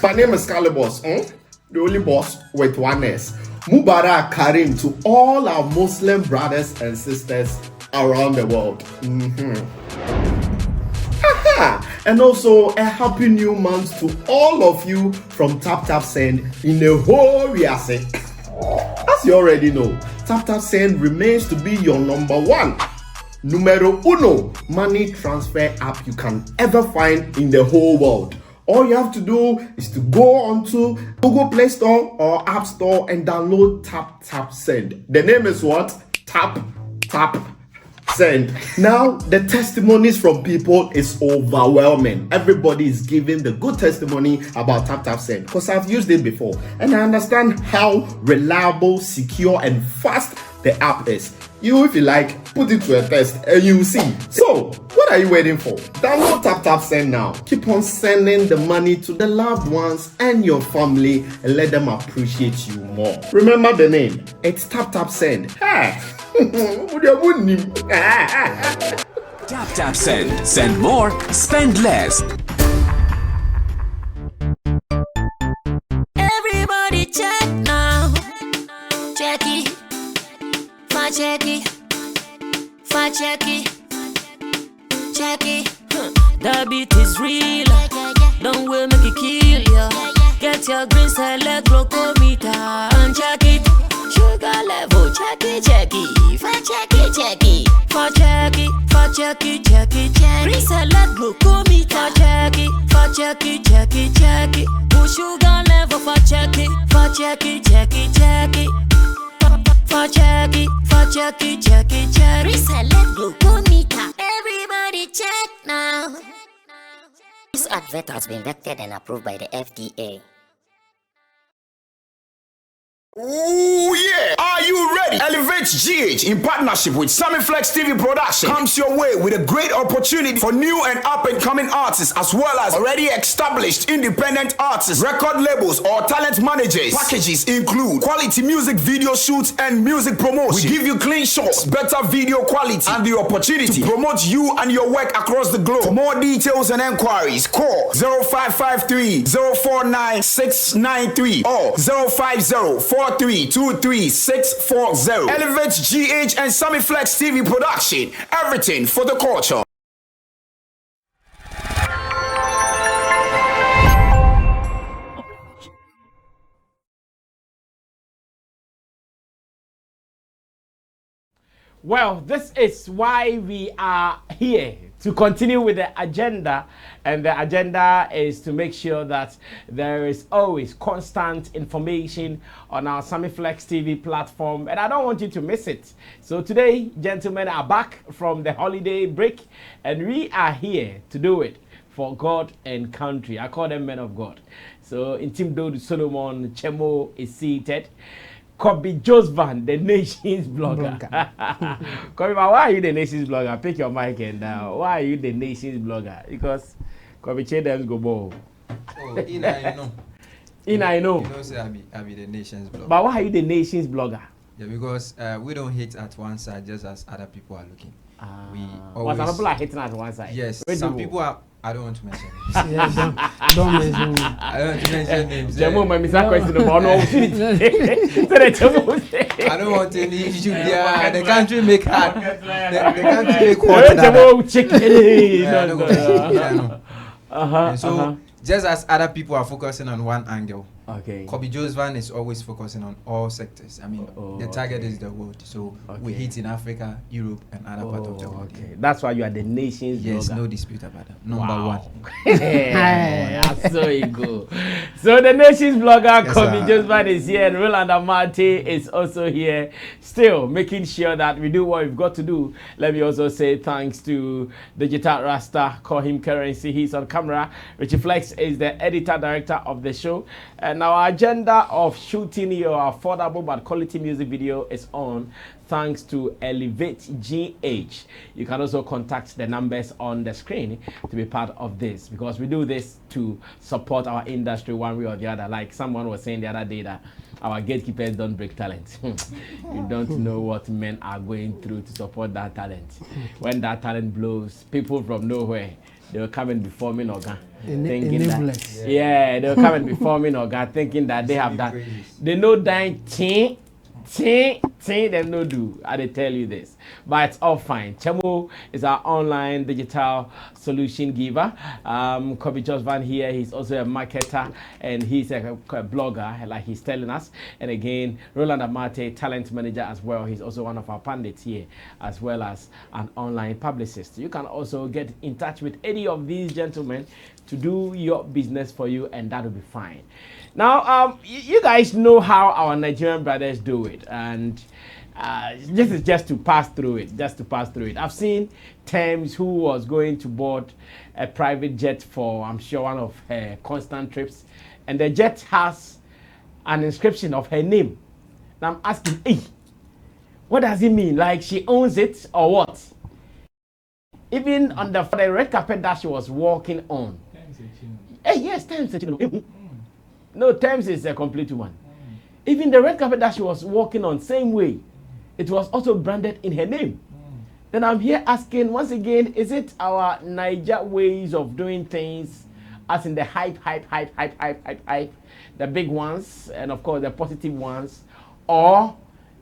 My name is Calibos, the only boss with one S. Mubarak Karim to all our Muslim brothers and sisters around the world. And also a happy new month to all of you from Tap Tap Send in the whole Riase. As you already know, Tap Tap Send remains to be your number one, numero uno money transfer app you can ever find in the whole world. All you have to do is to go onto Google Play Store or App Store and download Tap Tap Send. The name is what? Tap Tap Send. Now, the testimonies from people is overwhelming. Everybody is giving the good testimony about Tap Tap Send because I've used it before and I understand how reliable, secure, and fast the app is. You, if you like, put it to a test and you will see. So, what are you waiting for? Download Tap Tap Send now. Keep on sending the money to the loved ones and your family and let them appreciate you more. Remember the name. It's Tap Tap Send. Tap Tap Send. Send more, spend less. Everybody check now. Check it. Check it, check it, check it. The beat is real. Don't will make it kill ya. Get your green select glucometer and check it. Sugar level, check it, check it. Check it, check it. Check it, check it, check it, check it. Green select glucometer. Check it, check it, check it. Push sugar level for check it, check it, check it, check it. Check it, check it. Reselect glucometer. Everybody check now. This advert has been vetted and approved by the FDA. Oh yeah! Are you ready? Elevate GH in partnership with Sammy Flex TV Production comes your way with a great opportunity for new and up-and-coming artists as well as already established independent artists, record labels or talent managers. Packages include quality music video shoots and music promotion. We give you clean shots, better video quality and the opportunity to promote you and your work across the globe. For more details and enquiries, call 0553 049 693 or 050 4323640. Elevate GH and Sammy Flex TV Production. Everything for the culture. Well, this is why we are here, to continue with the agenda, and the agenda is to make sure that there is always constant information on our Sammy Flex TV platform, and I don't want you to miss it. So today, gentlemen are back from the holiday break, and we are here to do it for God and country. I call them men of God. So in Team Dode Solomon, Chemo is seated. Kobe Josvan, the nation's blogger. Kobe, why are you the nation's blogger? Pick your mic and why are you the nation's blogger? Because Kobe Tems go ball. Oh, I know. I know. You know, say I be the nation's blogger. But why are you the nation's blogger? Yeah, because we don't hit at one side just as other people are looking. We always. Some people are hitting at one side. Yes, some people are. I don't want to mention names. Don't mention names. I don't want to mention names. Jemo, my Mr. Question about no I don't want any issue there. The country make hard. The country make hard. So just as other people are focusing on one angle, okay, Kobe Josvan is always focusing on all sectors. I mean, the target is the world. So we hit in Africa, Europe, and other parts of the world. Okay, that's why you are the nation's Yes, blogger. no dispute about that. Number one. So you go. So the nation's blogger, Yes, Kobe Josvan is here, and Roland Amate is also here, still making sure that we do what we've got to do. Let me also say thanks to Digital Rasta, call him Currency. He's on camera. Richie Flex is the editor director of the show, and our agenda of shooting your affordable but quality music video is on thanks to Elevate GH. You can also contact the numbers on the screen to be part of this, because we do this to support our industry one way or the other. Like someone was saying the other day that our gatekeepers don't break talent. You don't know what men are going through to support that talent. When that talent blows, people from nowhere, they will come and be forming organ. thinking that, Enablers. they'll come and be forming Oga, thinking that they have that. They know dying they no do. I tell you this, but it's all fine. Chemo is our online digital solution giver. Kobe Jos Van here, he's also a marketer and he's a blogger, like he's telling us. And again, Roland Amate, talent manager as well. He's also one of our pundits here, as well as an online publicist. You can also get in touch with any of these gentlemen to do your business for you, and that will be fine. Now, you guys know how our Nigerian brothers do it, and this is just to pass through it. I've seen Tems, who was going to board a private jet for, I'm sure, one of her constant trips, and the jet has an inscription of her name. Now I'm asking, hey, what does it mean? Like she owns it or what? Even on the red carpet that she was walking on. Hey, yes, Tems. No, Tems is a complete one. Even the red carpet that she was walking on, same way, it was also branded in her name. Then I'm here asking once again, is it our Niger ways of doing things, as in the hype, the big ones, and of course the positive ones, or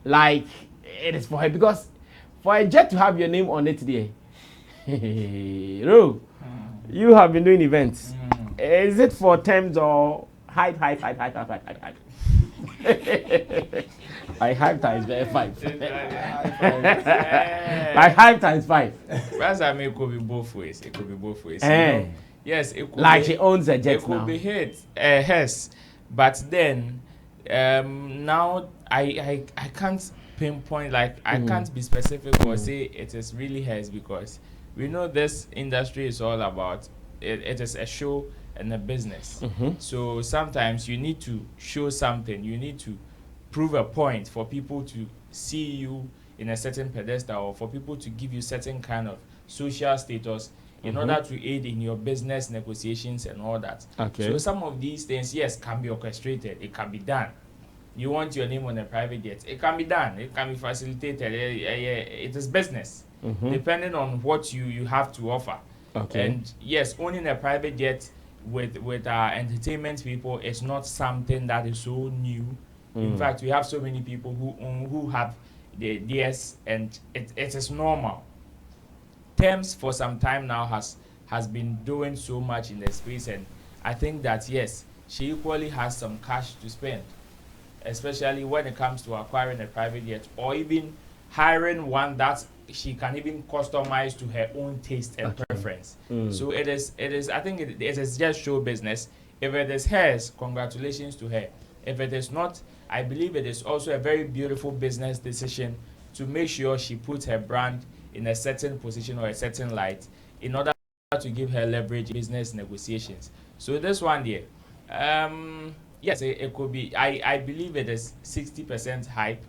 like it is for her? Because for a jet to have your name on it today, Ro, you have been doing events. Is it for Tems or hype? My hype times 5. My hype times 5. As I mean, it could be both ways. It could be both ways. Yes, it could like be, she owns a jet it could now. be hers, but then now I can't pinpoint, like I can't be specific or say it is really hers, because we know this industry is all about it is a show and a business. So sometimes you need to show something, you need to prove a point for people to see you in a certain pedestal, or for people to give you certain kind of social status in order to aid in your business negotiations and all that. So some of these things, yes, can be orchestrated, it can be done. You want your name on a private jet, it can be done, it can be facilitated. It is business, depending on what you have to offer. And yes, owning a private jet with our entertainment people is not something that is so new. In fact, we have so many people who have theirs, and it is normal. Tems for some time now has been doing so much in the space, and I think that yes, she equally has some cash to spend, especially when it comes to acquiring a private jet, or even hiring one that she can even customize to her own taste and preference. So it is I think it is just show business. If it is hers, congratulations to her. If it is not, I believe it is also a very beautiful business decision to make sure she puts her brand in a certain position or a certain light in order to give her leverage in business negotiations. So this one here, yes, it could be, I believe it is 60% hype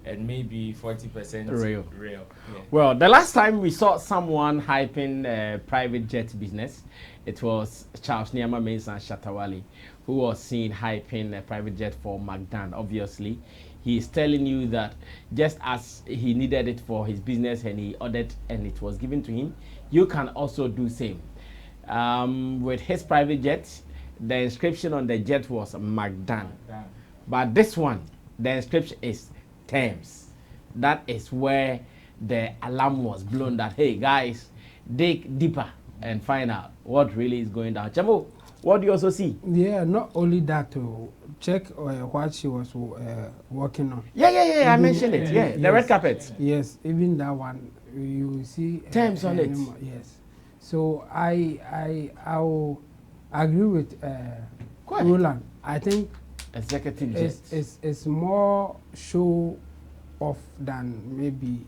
and maybe 40% real. Yeah. Well, the last time we saw someone hyping private jet business, it was Charles Niama Mensah and Shatta Wale, who was seen hyping a private jet for McDan. Obviously, he is telling you that just as he needed it for his business and he ordered and it was given to him, you can also do same. With his private jet, the inscription on the jet was McDan. But this one, the inscription is Tems. That is where the alarm was blown that, hey guys, dig deeper and find out what really is going down. Chamo, what do you also see? Yeah, not only that, to check what she was working on. Yeah, I mentioned it. Yeah, yes, the red carpet. Yes, even that one, you will see Tems on it. Yes. So I'll agree with Roland. I think executive jet. It's more show off than maybe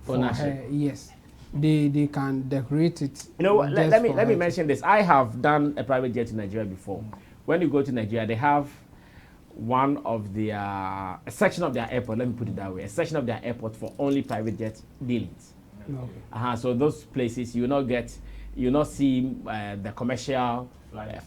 for her. Yes, they can decorate it. You know, let me mention this. I have done a private jet in Nigeria before. When you go to Nigeria, they have one of the a section of their airport. Let me put it that way: a section of their airport for only private jet dealings. So those places you will not see the commercial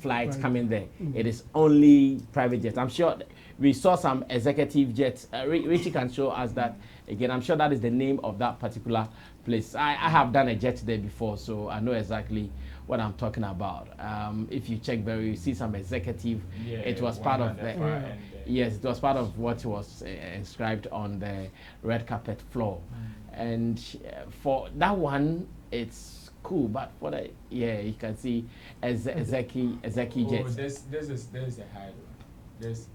flights coming there. It is only private jets. I'm sure we saw some executive jets. Richie can show us that again. I'm sure that is the name of that particular place. I have done a jet there before, so I know exactly what I'm talking about. If you check very, you see some executive. Yeah, It was one part on of the the. far end, Yes, it was part of what was inscribed on the red carpet floor, and for that one, it's cool. But for the you can see Ezeki Oh, Jet. there's a hide one. There's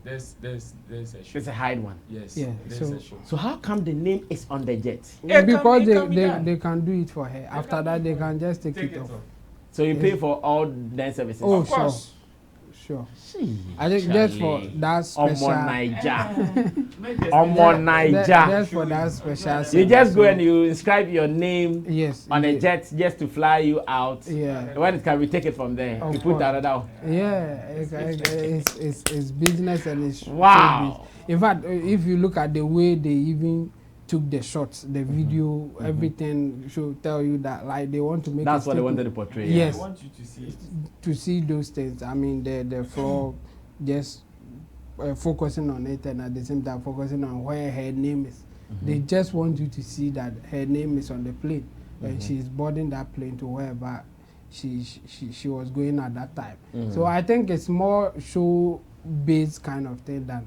a show. It's a hide one. Yes. Yeah, There's so- a show. So how come the name is on the jet? Because it can be they done. can do it for her. After that, they can just take it off. So you pay for all dance services. Oh, Of sure. course. Sure. Gee, I think just for Charlie. that special. Omo Naija. that- Omo Naija. Just for that special. You service. just go So, and you inscribe your name Yes. on a yeah. jet just to fly you out. Yeah. When it can, we take it from there. Of You put course. another one. Yeah, it's business and it's Wow. showbiz. In fact, if you look at the way they even took the shots, the video, everything should tell you that like they want to make. That's it what they stick wanted to portray. Yes. I want you to see it. to see those things. I mean, the floor just focusing on it and at the same time focusing on where her name is. They just want you to see that her name is on the plane and she's boarding that plane to wherever she was going at that time. So I think it's more show-based kind of thing than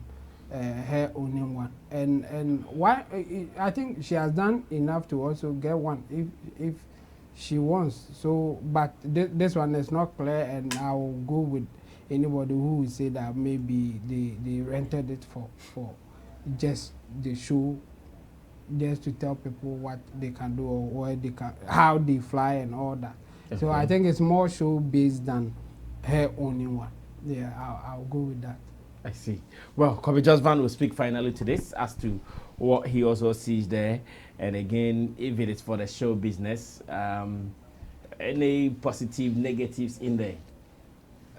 her owning one. And why I think she has done enough to also get one if she wants. So, but this one is not clear, and I will go with anybody who will say that maybe they rented it for just the show, just to tell people what they can do or where they can, how they fly and all that. So I think it's more show based than her owning one. Yeah, I'll go with that. I see. Well, Kobe Josvan will speak finally to this as to what he also sees there. And again, if it is for the show business, any positive, negatives in there?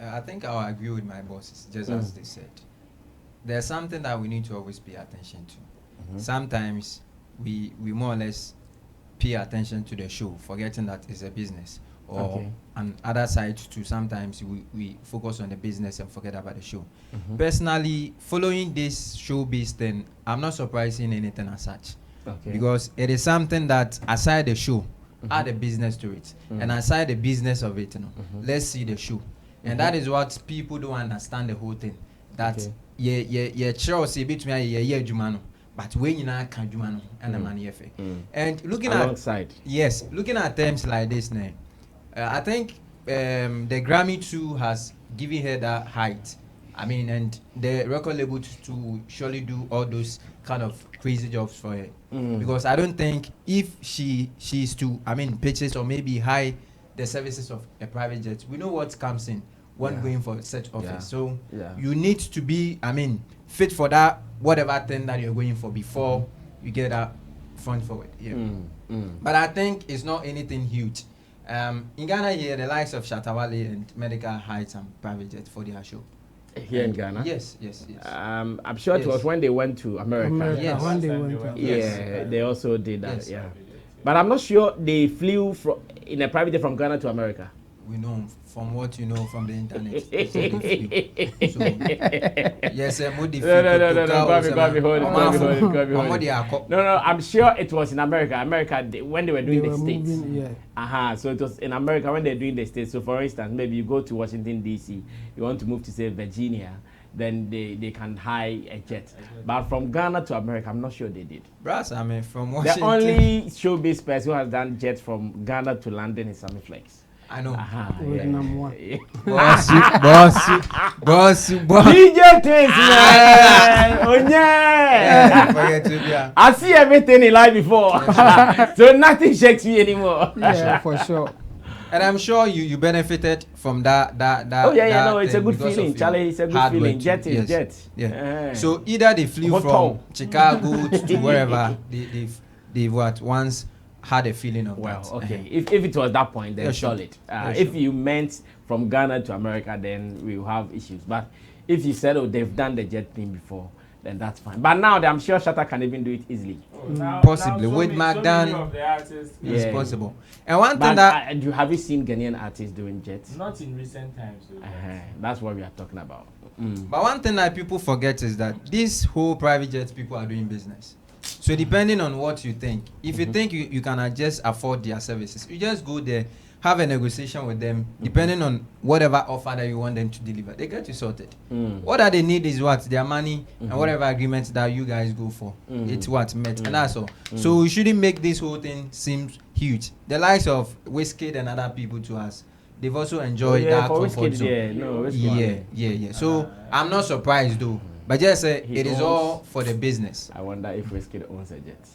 I think I'll agree with my bosses, just as they said. There's something that we need to always pay attention to. Sometimes we more or less pay attention to the show, forgetting that it's a business. Or on other side too, sometimes we focus on the business and forget about the show. Personally, following this showbiz thing, I'm not surprised in anything as such. Because it is something that aside the show, add a business to it. And aside the business of it, let's see the show. And that is what people don't understand the whole thing. That Chelsea between Jumano, but when you not can Jumano and the money and looking alongside. looking at terms like this now, I think the Grammy too has given her that height. I mean, and the record label to surely do all those kind of crazy jobs for her. Because I don't think if she's to, purchase or maybe hire the services of a private jet, we know what comes in when going for such office. So you need to be, fit for that whatever thing that you're going for before you get that front forward. But I think it's not anything huge. In Ghana here, the likes of Shatta Wale and Medical hired some private jet for their show. Here in Ghana? Yes. I'm sure it was when they went to America. Yes. When they went to They also did that. Yes. But I'm not sure they flew in a private jet from Ghana to America. We know from what you know from the internet. Yes, No, I'm sure it was in America when they were doing the States. Moving, So it was in America when they're doing the States. So for instance, maybe you go to Washington, D.C., you want to move to, say, Virginia, then they can hire a jet. But from Ghana to America, I'm not sure they did. Brass, from The Washington. only showbiz person who has done jet from Ghana to London is Sammy Flex. I know. Number one. Boss. DJ Tems, man. Oh yeah. I see everything in life before, so nothing shakes me anymore. Yeah, for sure. And I'm sure you benefited from that. No, it's a good feeling, Charlie. It's a good feeling. Jet is jet. Yeah. So either they flew from Chicago to wherever they once had a feeling of that. Okay. If it was that point, then solid. If sure. you meant from Ghana to America, then we will have issues. But if you said, they've done the jet thing before, then that's fine. But now I'm sure Shatta can even do it easily. Possibly with Magdan, it's possible. And one thing that have you seen Ghanaian artists doing jets? Not in recent times. That's what we are talking about. But one thing that people forget is that these whole private jets people are doing business. So depending on what you think, if you think you can just afford their services, you just go there, have a negotiation with them, depending on whatever offer that you want them to deliver. They get you sorted. What that they need is what? Their money and whatever agreements that you guys go for. It's what met. And that's all. So we shouldn't make this whole thing seem huge. The likes of Wizkid and other people to us, they've also enjoyed that comfort zone. Yeah. So I'm not surprised though. But just it is all for the business. I wonder if Wizkid owns a jet.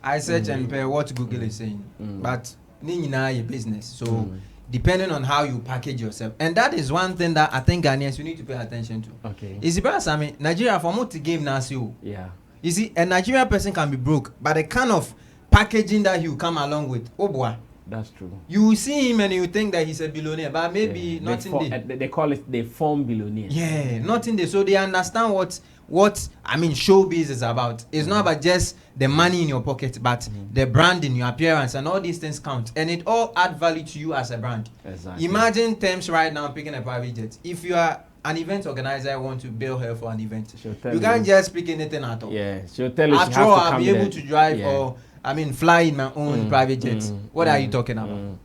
I search and compare what Google is saying. But your business. So depending on how you package yourself. And that is one thing that I think Ghanaians you need to pay attention to. Okay. Is it Sammy? Nigeria for multi game now. Yeah. You see, a Nigerian person can be broke, but the kind of packaging that he will come along with, oh boy. That's true. You will see him and you think that he's a billionaire, but maybe nothing there. They call it they form billionaires. Yeah, nothing there. So they understand what I mean showbiz is about. It's not about just the money in your pocket, but the branding, your appearance, and all these things count. And it all add value to you as a brand. Exactly. Imagine Tems right now picking a private jet. If you are an event organizer, want to bill her for an event, you can't just pick anything at all. Yeah, she'll tell you. After all, I'll be able to drive or fly in my own private jets. What are you talking about?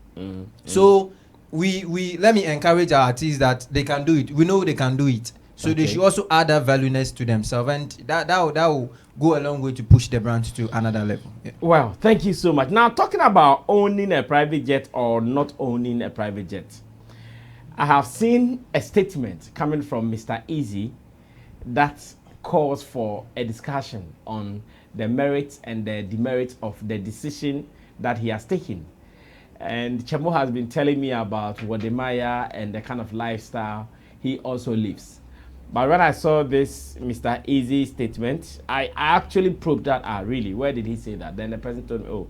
So we let me encourage our artists that they can do it. We know they can do it. So they should also add that valueness to themselves, and that will go a long way to push the brand to another level. Yeah. Well, thank you so much. Now, talking about owning a private jet or not owning a private jet, I have seen a statement coming from Mr. Eazi that calls for a discussion on the merits and the demerits of the decision that he has taken. And Chemo has been telling me about Wademaya and the kind of lifestyle he also lives. But when I saw this Mr. Eazi statement, I actually probed that, really, where did he say that? Then the person told me, oh,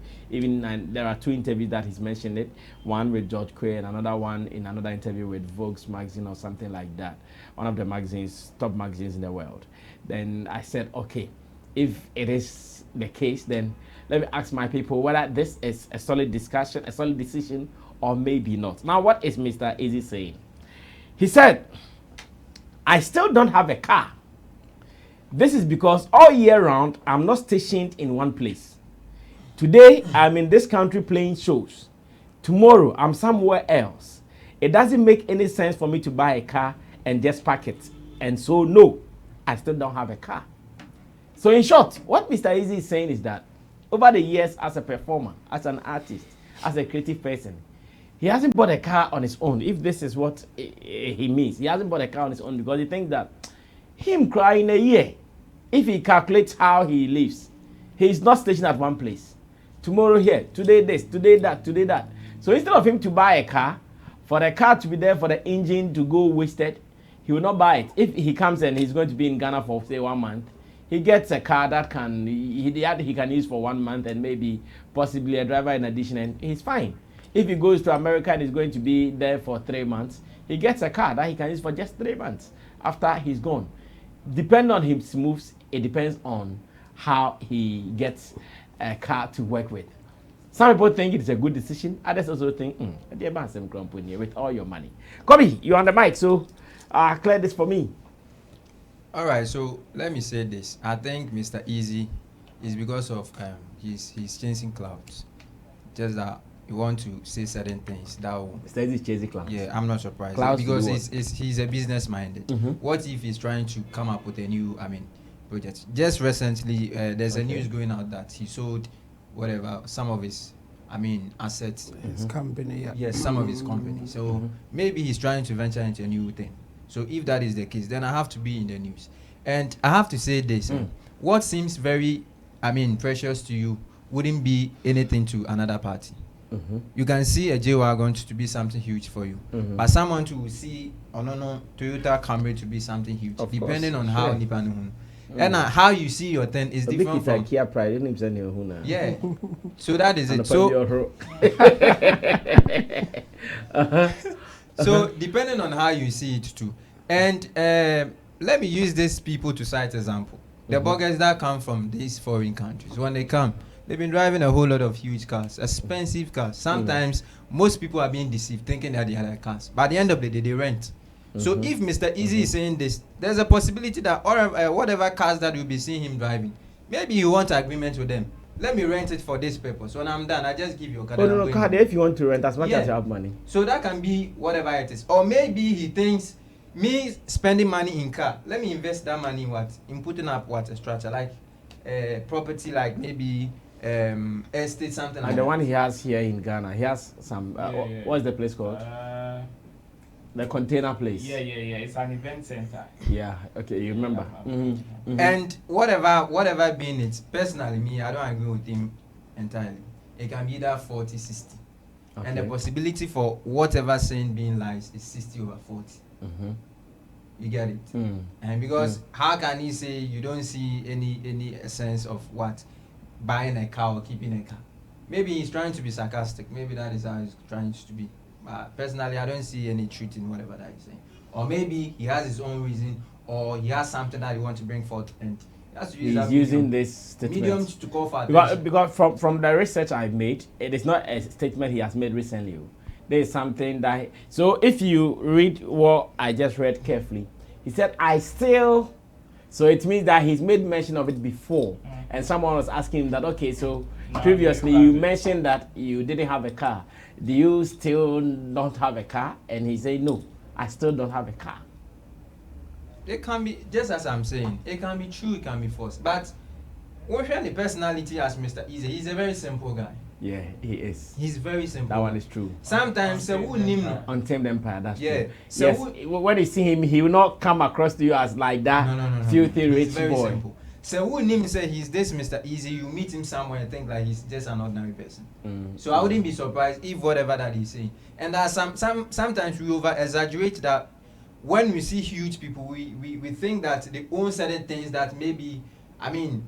there are 2 interviews that he's mentioned it. One with George Quay and another one in another interview with Vogue's magazine or something like that. One of the magazines, top magazines in the world. Then I said, okay, if it is the case, then let me ask my people whether this is a solid discussion, a solid decision, or maybe not. Now, what is Mr. Eazi saying? He said, I still don't have a car. This is because all year round, I'm not stationed in one place. Today, I'm in this country playing shows. Tomorrow, I'm somewhere else. It doesn't make any sense for me to buy a car and just park it. And so, no, I still don't have a car. So in short, what Mr. Eazi is saying is that over the years as a performer, as an artist, as a creative person, he hasn't bought a car on his own, if this is what he means. He hasn't bought a car on his own because he thinks that him crying a year, if he calculates how he lives, he is not stationed at one place. Tomorrow here, today this, today that, today that. So instead of him to buy a car, for the car to be there for the engine to go wasted, he will not buy it. If he comes and he's going to be in Ghana for say 1 month, he gets a car that he can use for 1 month and maybe possibly a driver in addition, and he's fine. If he goes to America and is going to be there for 3 months, he gets a car that he can use for just 3 months after he's gone. Depending on his moves, it depends on how he gets a car to work with. Some people think it's a good decision. Others also think, with all your money. Kobe, you're on the mic, so clear this for me. All right, so let me say this. I think Mr. Eazi is because of he's chasing clouds. Just that you want to say certain things that will... Mr. Eazi is chasing clouds. Yeah, I'm not surprised. Clouds because he's a business minded. What if he's trying to come up with a new, project? Just recently, there's a news going out that he sold some of his, assets. His company, yeah. Yes, some of his company. So maybe he's trying to venture into a new thing. So if that is the case, then I have to be in the news. And I have to say this. What seems very, precious to you wouldn't be anything to another party. You can see a J-Wagon to be something huge for you. But someone to see, Toyota Camry to be something huge. Of depending course. On how Nippon. And how you see your thing is different from... Kia Pride. Yeah. So that is it. So... So depending on how you see it too. And let me use these people to cite example. The bloggers that come from these foreign countries, when they come, they've been driving a whole lot of huge cars, expensive cars. Sometimes most people are being deceived thinking that they are like cars. But at the end of the day, they rent. So if Mr. Eazi is saying this, there's a possibility that whatever cars that you'll be seeing him driving, Maybe you want agreement with them. Let me rent it for this purpose. When I'm done, I just give you a card. Oh, no, card if you want to rent as much as you have money. So that can be whatever it is. Or maybe he thinks me spending money in car, let me invest that money in putting up a structure like property, like maybe estate, something like the one he has here in Ghana. He has some what's the place called? The container place. Yeah. It's an event center. Yeah. Okay, you remember. And whatever being it, personally, me, I don't agree with him entirely. It can be either 40-60. Okay. And the possibility for whatever saying being lies is 60/40. You get it? And because how can he say you don't see any sense of what? Buying a car or keeping a car? Maybe he's trying to be sarcastic. Maybe that is how he's trying to be. Personally, I don't see any truth in whatever that he's saying. Or maybe he has his own reason, or he has something that he wants to bring forth, and he has to use he's using this statement mediums to call for attention. Because from the research I've made, it is not a statement he has made recently. There is something that so if you read what I just read carefully, he said I still. So it means that he's made mention of it before, and someone was asking him that so previously you mentioned that you didn't have a car. Do you still not have a car? And he said, no, I still don't have a car. It can be, just as I'm saying, it can be true, it can be false. But when the personality as Mr. Eazi, he's a very simple guy. Yeah, he is. He's very simple. That one is true. Sometimes, on Tems Empire, that's true. So yes, when you see him, he will not come across to you as like that filthy rich very boy. Simple. So who name say he's this Mr. Eazi, you meet him somewhere and think like he's just an ordinary person. So I wouldn't be surprised if whatever that he's saying. And there are sometimes we over exaggerate that when we see huge people, we think that they own certain things that maybe,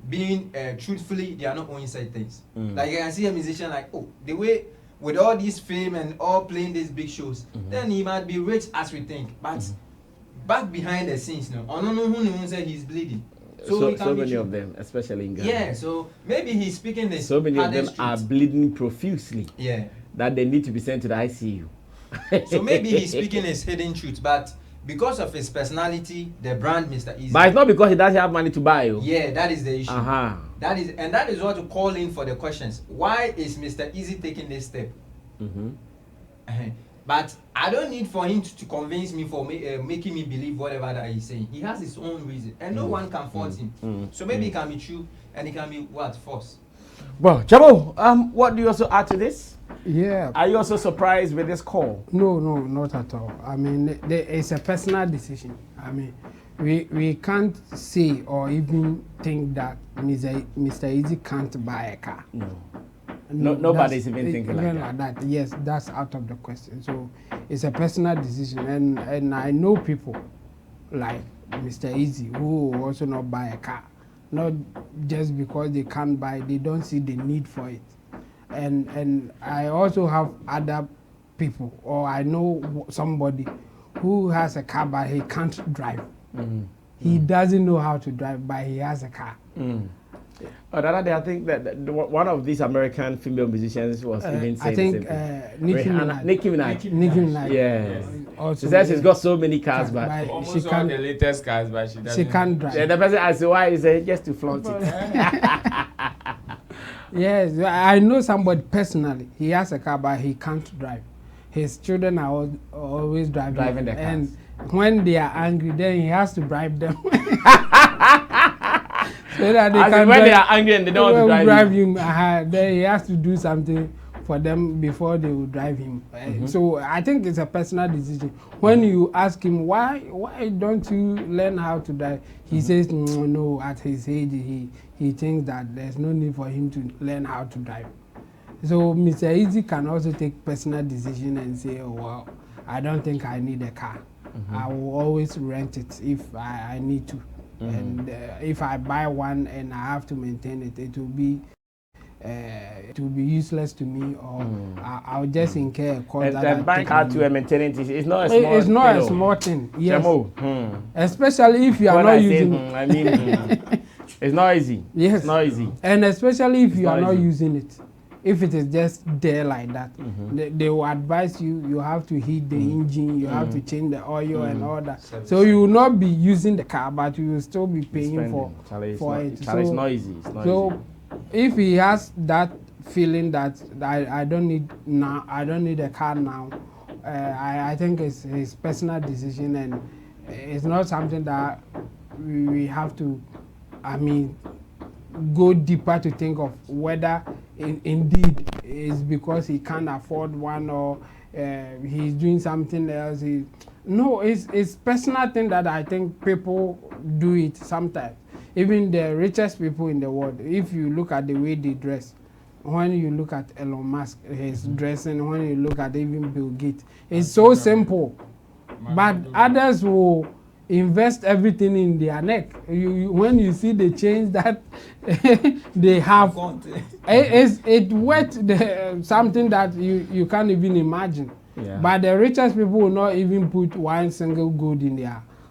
being truthfully, they are not owning certain things. Like I can see a musician like, the way with all this fame and all playing these big shows, then he might be rich as we think. But back behind the scenes, I don't know who say he's bleeding. So many of them, especially in Ghana. Yeah, so maybe he's speaking this. So many of them are bleeding profusely. Yeah. That they need to be sent to the ICU. So maybe he's speaking his hidden truth, but because of his personality, the brand Mr. Eazi. But it's not because he doesn't have money to buy you. Yeah, that is the issue. That is what to call in for the questions. Why is Mr. Eazi taking this step? But I don't need for him to convince me for making me believe whatever that he's saying. He has his own reason, and no one can force him. So maybe it can be true, and it can be false. Well, Jabo, what do you also add to this? Yeah. Are you also surprised with this call? No, not at all. It's a personal decision. We can't say or even think that Mr. Eazi can't buy a car. No, nobody's even thinking like that. Yes, that's out of the question. So it's a personal decision, and I know people like Mr. Eazi who will also not buy a car, not just because they can't buy, they don't see the need for it. And I also have other people, or I know somebody who has a car but he can't drive. He doesn't know how to drive, but he has a car. The other day, I think that one of these American female musicians was even saying I think Nicki Minaj. Yeah. Also, she says she's got so many cars, but almost all the latest cars, but she can't drive. Yeah, the person asked why, he said just to flaunt it. Yes, I know somebody personally. He has a car, but he can't drive. His children are always driving the cars. And when they are angry, then he has to bribe them. So that they are angry and they don't want to drive him, then he has to do something for them before they will drive him. So I think it's a personal decision. When you ask him why don't you learn how to drive, he says no. At his age, he thinks that there's no need for him to learn how to drive. So Mr. Eazi can also take personal decision and say, oh well, I don't think I need a car. I will always rent it if I need to. And if I buy one and I have to maintain it, it will be useless to me, or I'll just incur a cost. And buying car to maintain it is not a small thing. It's not a small thing. Yes. Especially if you are not using it. It's not easy. Yes. It's not easy. And especially if you are not using it. if it is just there like that, they will advise you have to heat the engine, you have to change the oil and all that. So you will not be using the car, but you will still be paying for it. It's not easy. It's not so easy. if he has that feeling that I don't need a car now, I think it's his personal decision, and it's not something that we have to, go deeper to think of whether indeed it's because he can't afford one or he's doing something else. No, it's personal thing that I think people do it sometimes. Even the richest people in the world, if you look at the way they dress, when you look at Elon Musk, his dressing, when you look at even Bill Gates, it's so simple. But others will invest everything in their neck. When you see the change that they have, it worth something that you can't even imagine. Yeah. But the richest people will not even put one single gold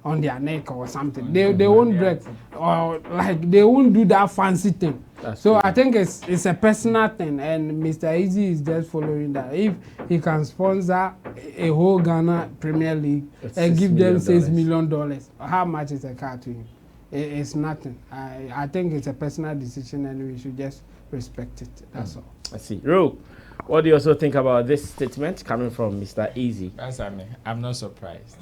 on their neck or something. They won't dress, or like they won't do that fancy thing. So I think it's a personal thing, and Mr. Eazi is just following that. If he can sponsor a whole Ghana Premier League and give them $6 million, how much is a car to him? It's nothing. I think it's a personal decision, and we should just respect it. That's all. I see. Ro, what do you also think about this statement coming from Mr. Eazi? Sammy, I'm not surprised.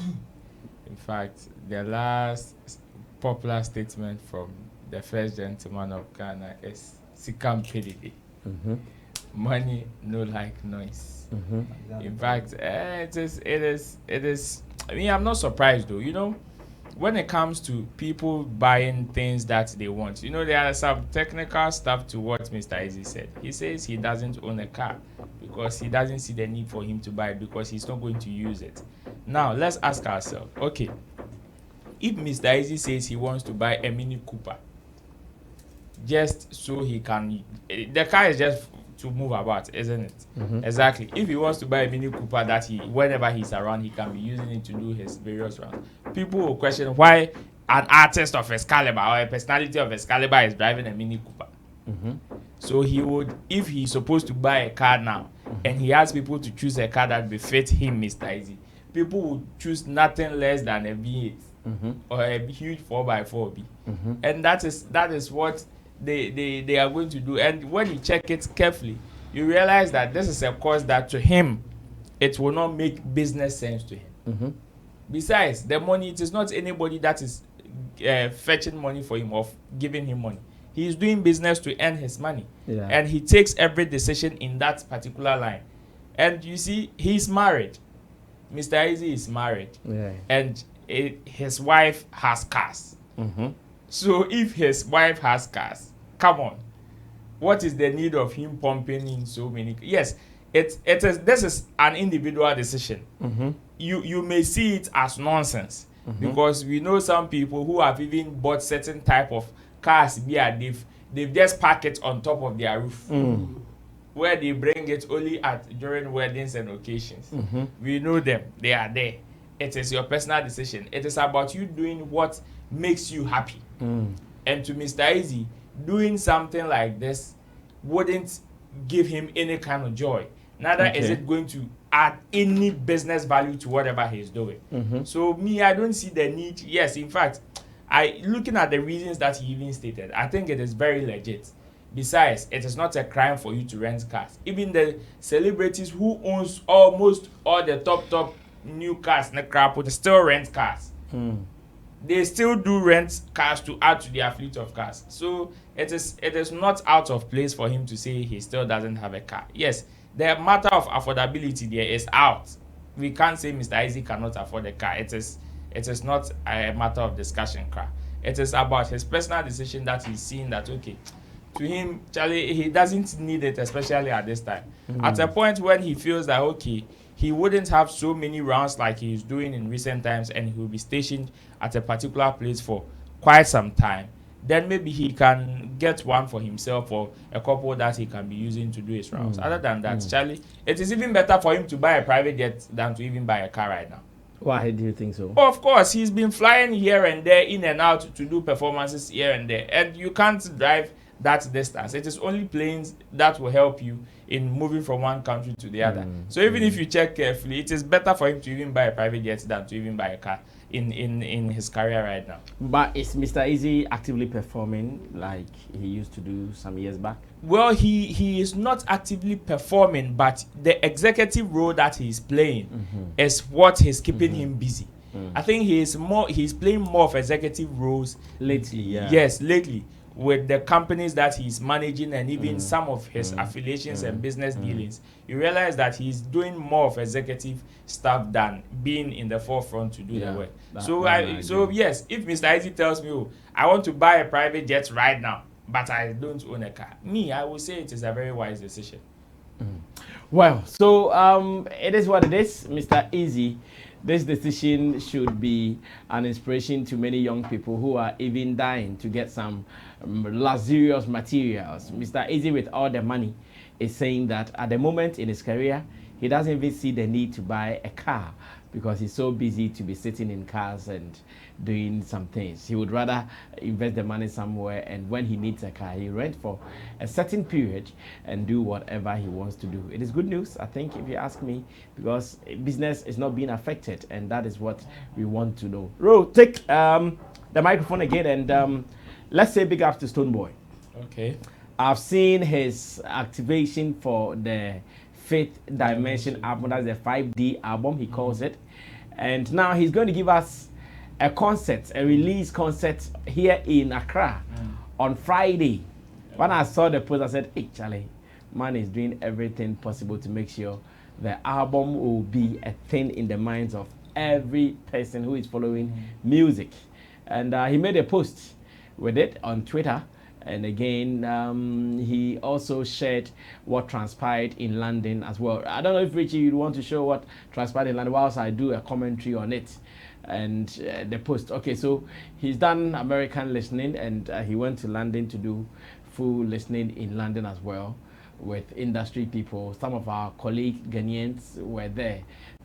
In fact, the last popular statement from the first gentleman of Ghana is Sikam Pedidi. Money, no like noise. In fact, it is. I mean, I'm not surprised though. You know, when it comes to people buying things that they want, there are some technical stuff to what Mr. Eazi said. He says he doesn't own a car because he doesn't see the need for him to buy it because he's not going to use it. Now, let's ask ourselves, okay, if Mr. Eazi says he wants to buy a Mini Cooper, just so he can, the car is just to move about, isn't it? Exactly. If he wants to buy a Mini Cooper that whenever he's around, he can be using it to do his various rounds. People will question why an artist of Excalibur or a personality of Excalibur is driving a Mini Cooper. So he would, if he's supposed to buy a car now, and he asks people to choose a car that befits him, Mr. Eazi, people would choose nothing less than a V8 or a huge 4x4B. And that is what they are going to do. And when you check it carefully, you realize that this is a course that to him, it will not make business sense to him. Besides, the money, it is not anybody that is fetching money for him or giving him money. He is doing business to earn his money. Yeah. And he takes every decision in that particular line. And you see, he's married. Mr. Eazi is married. Yeah. And his wife has cars. So if his wife has cars, come on, what is the need of him pumping in so many? Yes, this is an individual decision. You may see it as nonsense because we know some people who have even bought certain type of cars. They've just parked it on top of their roof, where they bring it only during weddings and occasions. We know them; they are there. It is your personal decision. It is about you doing what makes you happy. And to Mr. Eazi, doing something like this wouldn't give him any kind of joy. Neither is it going to add any business value to whatever he's doing. So I don't see the need. Yes, in fact, looking at the reasons that he even stated, I think it is very legit. Besides, it is not a crime for you to rent cars. Even the celebrities who owns almost all the top new cars, they still rent cars. They still do rent cars to add to their fleet of cars. So it is not out of place for him to say he still doesn't have a car. Yes, the matter of affordability there is out. We can't say Mr. Eazi cannot afford a car. It is not a matter of discussion, car. It is about his personal decision that he's seeing that, okay, to him, Charlie, he doesn't need it, especially at this time. At a point when he feels that, okay, he wouldn't have so many rounds like he's doing in recent times, and he will be stationed at a particular place for quite some time, then maybe he can get one for himself or a couple that he can be using to do his rounds. Other than that, Charlie, it is even better for him to buy a private jet than to even buy a car right now. Why do you think so? Of course, he's been flying here and there, in and out, to do performances here and there, and you can't drive that distance. It is only planes that will help you in moving from one country to the other. So even if you check carefully, it is better for him to even buy a private jet than to even buy a car in his career right now. But is Mr. Eazi actively performing like he used to do some years back? Well, he is not actively performing, but the executive role that he's playing is what is keeping him busy. I think he's playing more of executive roles Lately, yeah. Yes, lately, with the companies that he's managing and even some of his affiliations and business dealings. You realize that he's doing more of executive stuff than being in the forefront to do the work. So yes, if Mr. Eazi tells me, oh, I want to buy a private jet right now, but I don't own a car, I will say it is a very wise decision. Well, so it is what it is, Mr. Eazi. This decision should be an inspiration to many young people who are even dying to get some luxurious materials. Mr. Eazi, with all the money, is saying that at the moment in his career, he doesn't even see the need to buy a car because he's so busy to be sitting in cars and doing some things. He would rather invest the money somewhere, and when he needs a car, he rent for a certain period and do whatever he wants to do. It is good news, I think, if you ask me, because business is not being affected, and that is what we want to know. Ro, take the microphone again, and let's say big up to Stonebwoy. Okay. I've seen his activation for the Fifth Dimension album. That's the 5D album, he calls it. And now he's going to give us a concert, a release concert here in Accra on Friday. When I saw the post, I said, hey, Charlie, man is doing everything possible to make sure the album will be a thing in the minds of every person who is following music. And he made a post with it on Twitter. And again, he also shared what transpired in London as well. I don't know if Richie, you'd want to show what transpired in London whilst I do a commentary on it and the post. Okay, so he's done American listening, and he went to London to do full listening in London as well with industry people. Some of our colleague Ghanaians were there.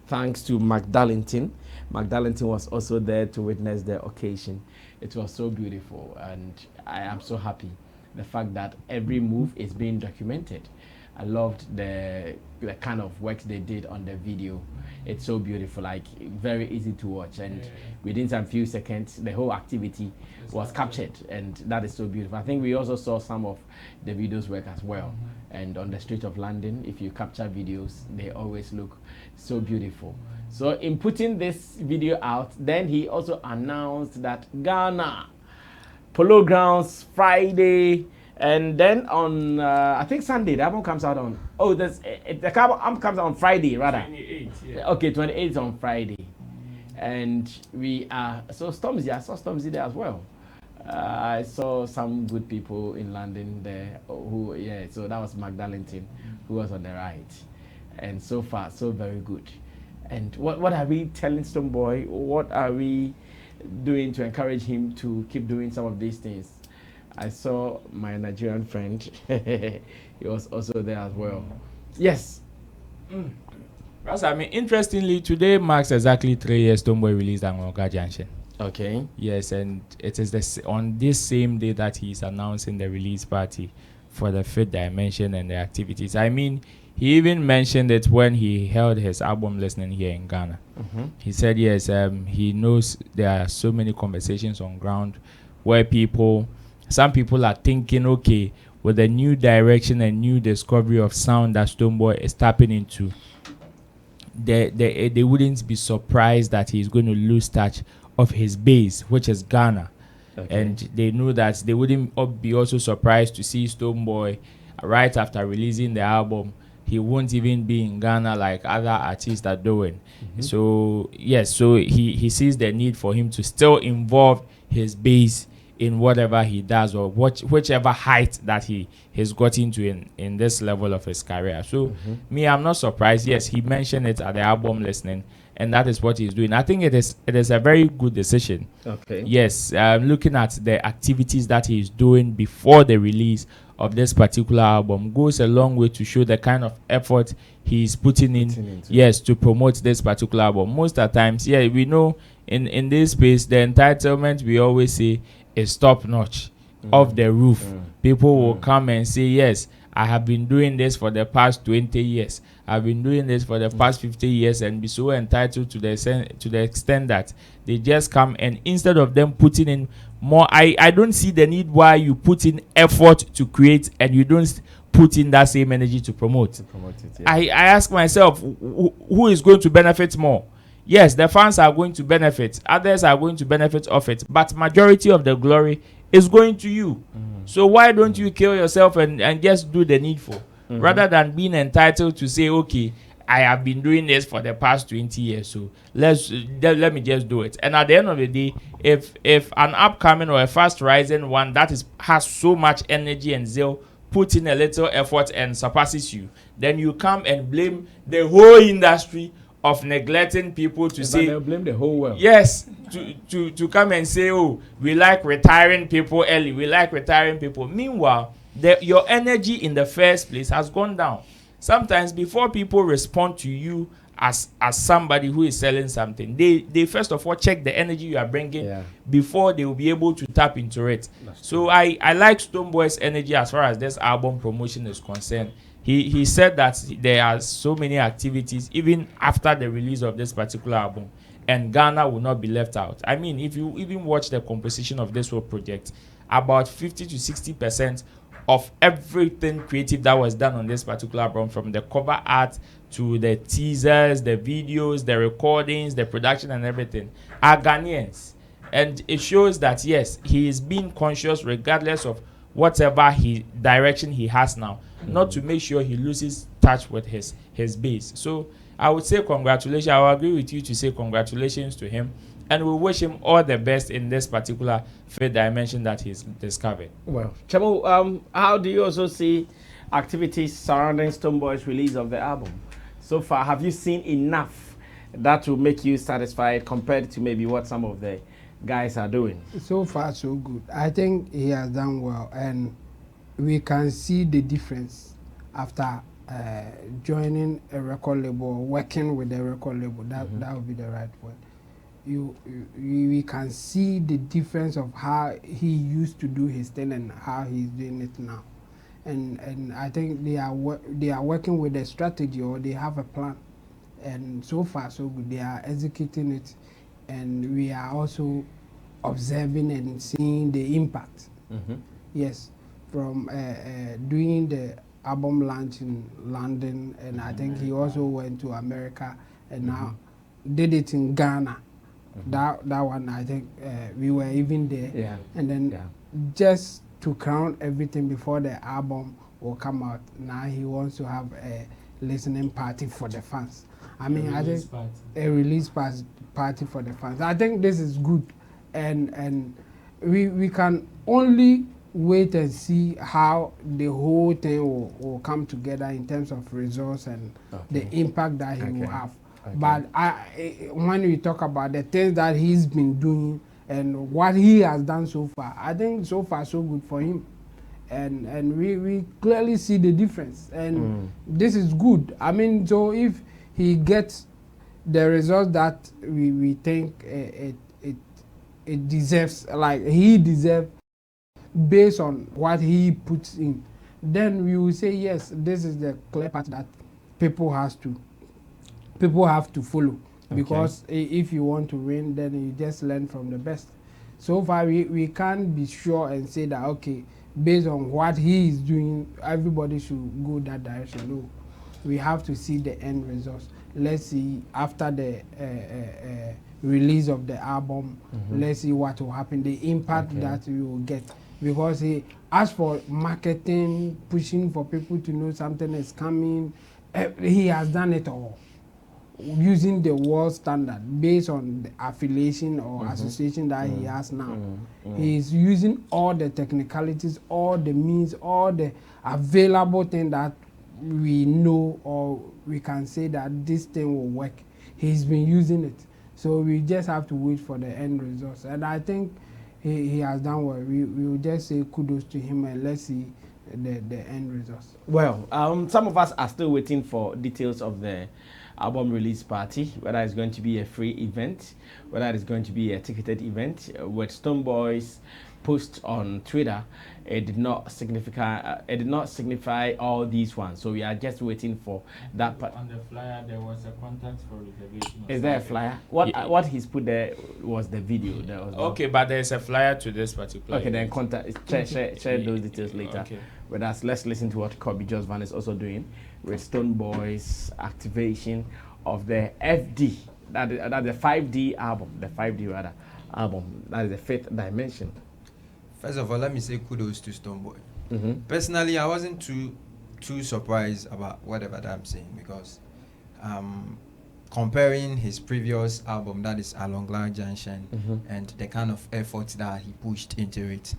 Thanks to Magdalene. Magdalene was also there to witness the occasion. It was so beautiful, and I am so happy the fact that every move is being documented. I loved the kind of work they did on the video. It's so beautiful, like very easy to watch, and within some few seconds the whole activity was captured, and that is so beautiful. I think we also saw some of the videos work as well. And on the street of London, if you capture videos, they always look so beautiful. So in putting this video out, then he also announced that Ghana Polo Grounds Friday, and then on I think Sunday the album comes out on the album comes out on Friday rather. 28, Okay, 28th on Friday, and we are so Stormzy. I saw Stormzy there as well. I saw some good people in London there who, so that was Magdalene who was on the right. And so far, so very good. And what are we telling Stonebwoy? What are we doing to encourage him to keep doing some of these things? I saw my Nigerian friend. He was also there as well. Yes. I mean, interestingly, today marks exactly 3 years Stonebwoy released Angoka Junction. Okay. Yes, and it is on this same day that he's announcing the release party for the Fifth Dimension and the activities. I mean, he even mentioned it when he held his album listening here in Ghana. He said, yes, he knows there are so many conversations on ground where some people are thinking, okay, with the new direction and new discovery of sound that Stonebwoy is tapping into, they wouldn't be surprised that he's going to lose touch of his base, which is Ghana. Okay. And they know that they wouldn't be also surprised to see Stonebwoy right after releasing the album. He won't even be in Ghana like other artists are doing. So yes, so he sees the need for him to still involve his base in whatever he does, or whichever height that he has got into in this level of his career. So I'm not surprised. Yes, he mentioned it at the album listening, and that is what he's doing. I think it is a very good decision. Okay. Yes, looking at the activities that he's doing before the release of this particular album goes a long way to show the kind of effort he's putting in. Yes, to promote this particular album. Most of the times, we know in this space, the entitlement we always say is top notch, off the roof. People will come and say, yes, I have been doing this for the past 20 years. I've been doing this for the past 50 years and be so entitled to the extent that they just come and instead of them putting in more, I don't see the need why you put in effort to create and you don't put in that same energy to promote. I ask myself, who is going to benefit more? Yes, the fans are going to benefit. Others are going to benefit of it. But majority of the glory is going to you. So why don't you kill yourself and just do the needful? Rather than being entitled to say, okay, I have been doing this for the past 20 years, so let me just do it. And at the end of the day, if an upcoming or a fast rising one that has so much energy and zeal, put in a little effort and surpasses you, then you come and blame the whole industry of neglecting people to say they'll blame the whole world. Yes, to come and say, oh, we like retiring people early, we like retiring people. Meanwhile, your energy in the first place has gone down. Sometimes before people respond to you as somebody who is selling something, they first of all check the energy you are bringing before they will be able to tap into it. So I like Stonebwoy's energy as far as this album promotion is concerned. He said that there are so many activities even after the release of this particular album, and Ghana will not be left out. I mean, if you even watch the composition of this whole project, about 50 to 60% of everything creative that was done on this particular album, from the cover art to the teasers, the videos, the recordings, the production and everything, are Ghanaians. And it shows that, yes, he is being conscious regardless of whatever direction he has now, not to make sure he loses touch with his base. So I would say congratulations. I will agree with you to say congratulations to him, and we wish him all the best in this particular fifth dimension that he's discovered. Well, Chamo, how do you also see activities surrounding Stonebwoy's release of the album? So far, have you seen enough that will make you satisfied compared to maybe what some of the guys are doing? So far, so good. I think he has done well, and we can see the difference after joining a record label, working with a record label. That would be the right word. We can see the difference of how he used to do his thing and how he's doing it now. And I think they are working with a strategy, or they have a plan. And so far, so good. They are executing it, and we are also observing and seeing the impact. Yes, from doing the album launch in London, and I think he also went to America, and now did it in Ghana. That one, I think we were even there. And then just to crown everything before the album will come out, now he wants to have a listening party for the fans. I mean, I think a release party for the fans. I think this is good, and we can only wait and see how the whole thing will come together in terms of results and the impact that he will have. But when we talk about the things that he's been doing and what he has done so far, I think so far so good for him. And we clearly see the difference. And this is good. I mean, so if he gets the results that we think it deserves, like he deserves based on what he puts in, then we will say, yes, this is the clear path that people have to follow. Because if you want to win, then you just learn from the best. So far, we can't be sure and say that, okay, based on what he is doing, everybody should go that direction. No, we have to see the end results. Let's see after the release of the album, let's see what will happen, the impact that we will get. Because as for marketing, pushing for people to know something is coming, he has done it all, using the world standard based on the affiliation or association that he has now. He is using all the technicalities, all the means, all the available things that we know, or we can say that this thing will work. He's been using it. So we just have to wait for the end results. And I think he has done well. We will just say kudos to him, and let's see the end results. Well, some of us are still waiting for details of the album release party, whether it's going to be a free event, whether it's going to be a ticketed event, with Stonebwoy's post on Twitter, it did not signify all these ones. So we are just waiting for that part. On the flyer, there was a contact for reservation. Is there a flyer? What he's put there was the video. There was okay, but there's a flyer to this particular. Okay, then event. share those details later. Okay. With us, let's listen to what Kobe Just Van is also doing with Stonebwoy's activation of the FD, that's the 5D album, album, that is the fifth dimension. First of all, let me say kudos to Stonebwoy. Personally, I wasn't too surprised about whatever that I'm saying, because comparing his previous album, that is Along Line Junction, and the kind of effort that he pushed into it,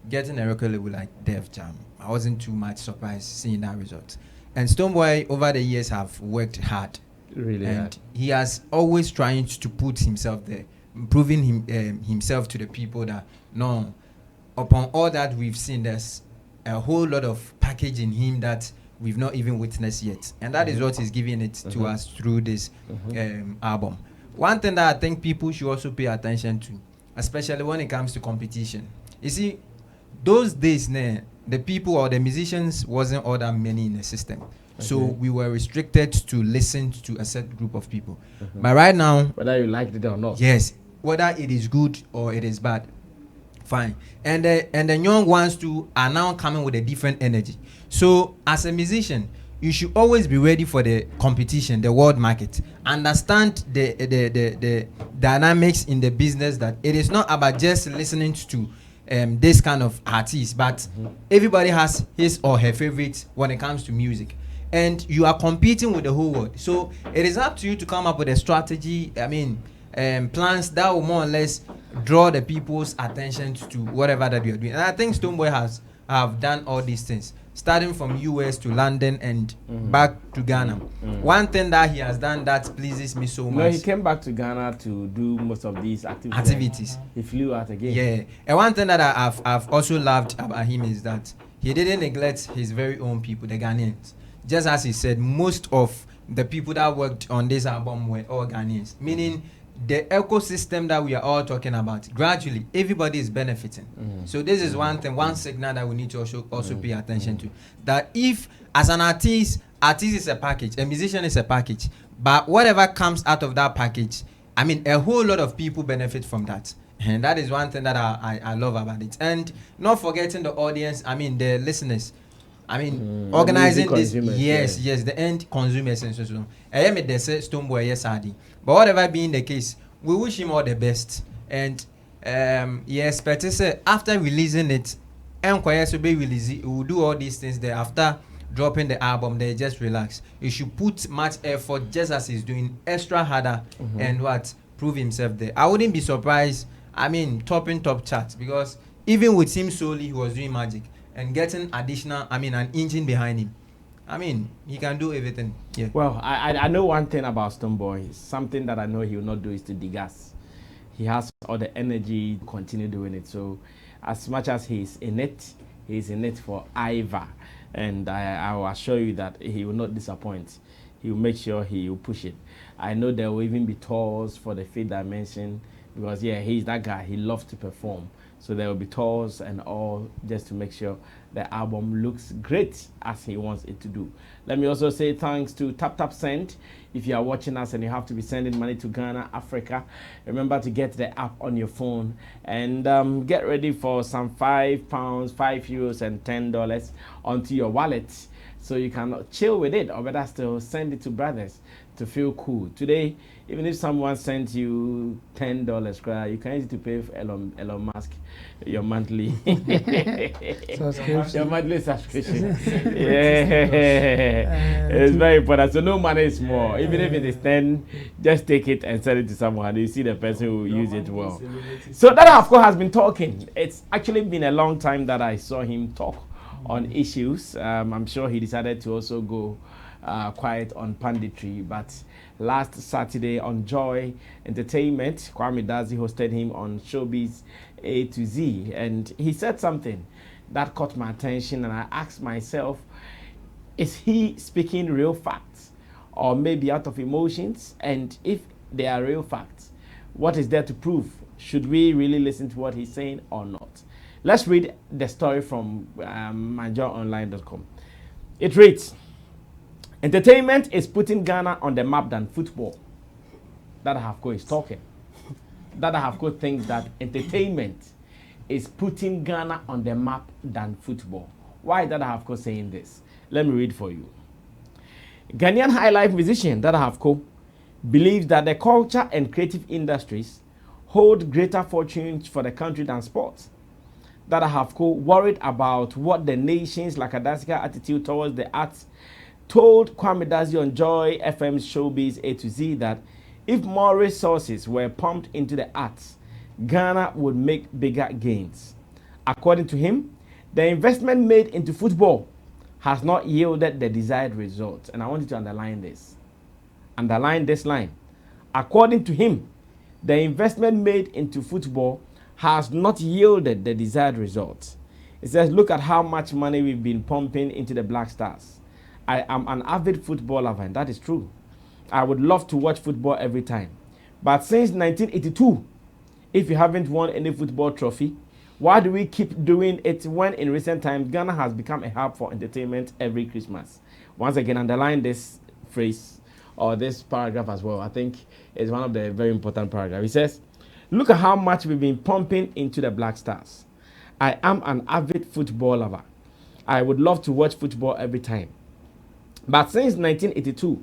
getting a record label like Def Jam, I wasn't too much surprised seeing that result. And Stonebwoy over the years have worked hard, really, and he has always trying to put himself there, proving himself to the people that no, upon all that we've seen, there's a whole lot of package in him that we've not even witnessed yet, and that is what is giving it to us through this album. One thing that I think people should also pay attention to, especially when it comes to competition, you see, those days, the people or the musicians wasn't all that many in the system. So we were restricted to listen to a set group of people. But right now, whether you liked it or not, yes, whether it is good or it is bad, fine. And the young ones too are now coming with a different energy. So as a musician, you should always be ready for the competition, the world market. Understand the dynamics in the business, that it is not about just listening to this kind of artist, but everybody has his or her favorites when it comes to music, and you are competing with the whole world. So it is up to you to come up with a strategy, plans that will more or less draw the people's attention to whatever that you are doing. And I think Stonebwoy have done all these things, starting from US to London and back to Ghana. One thing that he has done that pleases me so much. No, he came back to Ghana to do most of these activities. He flew out again. Yeah, and one thing that I've also loved about him is that he didn't neglect his very own people, the Ghanaians. Just as he said, most of the people that worked on this album were all Ghanaians, meaning the ecosystem that we are all talking about, gradually everybody is benefiting. So this is one thing, one signal that we need to also pay attention to, that if as an artist is a package, a musician is a package, but whatever comes out of that package, a whole lot of people benefit from that. And that is one thing that I love about it. And not forgetting the audience, the listeners, organizing this, yes, the end consumers and so on. I am the Stonebwoy, yes, Adi. But whatever being the case, we wish him all the best. And yes, but after releasing it, we'll do all these things there. After dropping the album, they just relax. You should put much effort, just as he's doing, extra harder, and prove himself there. I wouldn't be surprised. Topping top charts, because even with him solely, he was doing magic. And getting additional, an engine behind him. He can do everything. Yeah. Well, I know one thing about Stonebwoy. Something that I know he will not do is to degas. He has all the energy to continue doing it. So, as much as he's in it for Iva. And I will assure you that he will not disappoint. He will make sure he will push it. I know there will even be tours for the fifth dimension, because he's that guy. He loves to perform. So there will be tours and all, just to make sure the album looks great as he wants it to do. Let me also say thanks to Tap Send. If you are watching us and you have to be sending money to Ghana, Africa, remember to get the app on your phone and get ready for some £5, €5 and $10 onto your wallet, so you can chill with it, or better still, send it to brothers to feel cool. Today, even if someone sends you $10, you can use it to pay for Elon Musk your monthly subscription. Your monthly subscription. It's very important. So no money is small. Even if it is 10, just take it and send it to someone. You see the person who use it well. So that, of course, has been talking. It's actually been a long time that I saw him talk on issues. I'm sure he decided to also go quiet on punditry, but last Saturday on Joy Entertainment, Kwame Dazi hosted him on Showbiz A to Z, and he said something that caught my attention, and I asked myself, is he speaking real facts or maybe out of emotions? And if they are real facts, what is there to prove? Should we really listen to what he's saying or not? Let's read the story from myjoyonline.com. It reads, entertainment is putting Ghana on the map than football. That Hafko is talking. That Hafko thinks that entertainment is putting Ghana on the map than football. Why is that Hafko saying this? Let me read for you. Ghanaian high life musician Dada Hafko believes that the culture and creative industries hold greater fortunes for the country than sports. Dada Hafko, worried about what the nation's lackadaisical attitude towards the arts, told Kwame Dazi on Joy FM's Showbiz A to Z that if more resources were pumped into the arts, Ghana would make bigger gains. According to him, the investment made into football has not yielded the desired results. And I want you to underline this. Underline this line. According to him, the investment made into football has not yielded the desired results. It says, look at how much money we've been pumping into the Black Stars. I am an avid football lover, and that is true. I would love to watch football every time. But since 1982, if you haven't won any football trophy, why do we keep doing it when in recent times Ghana has become a hub for entertainment every Christmas? Once again, underline this phrase or this paragraph as well. I think it's one of the very important paragraphs. He says, look at how much we've been pumping into the Black Stars. I am an avid football lover. I would love to watch football every time. But since 1982,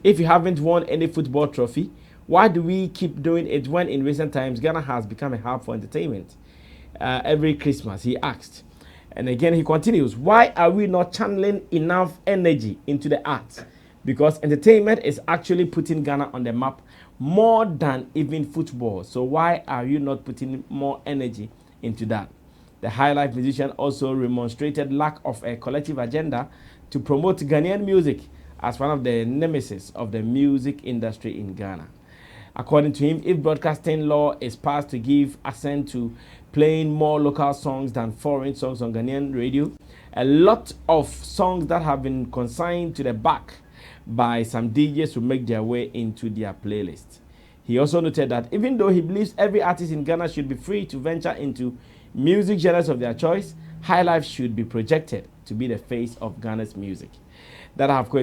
if you haven't won any football trophy, why do we keep doing it when in recent times Ghana has become a hub for entertainment? Every Christmas, he asked. And again, he continues, why are we not channeling enough energy into the arts? Because entertainment is actually putting Ghana on the map more than even football. So why are you not putting more energy into that? The high life musician also remonstrated lack of a collective agenda to promote Ghanaian music as one of the nemesis of the music industry in Ghana. According to him, if broadcasting law is passed to give assent to playing more local songs than foreign songs on Ghanaian radio, a lot of songs that have been consigned to the back by some DJs will make their way into their playlist. He also noted that even though he believes every artist in Ghana should be free to venture into music genres of their choice, high life should be projected to be the face of Ghana's music. That Hafko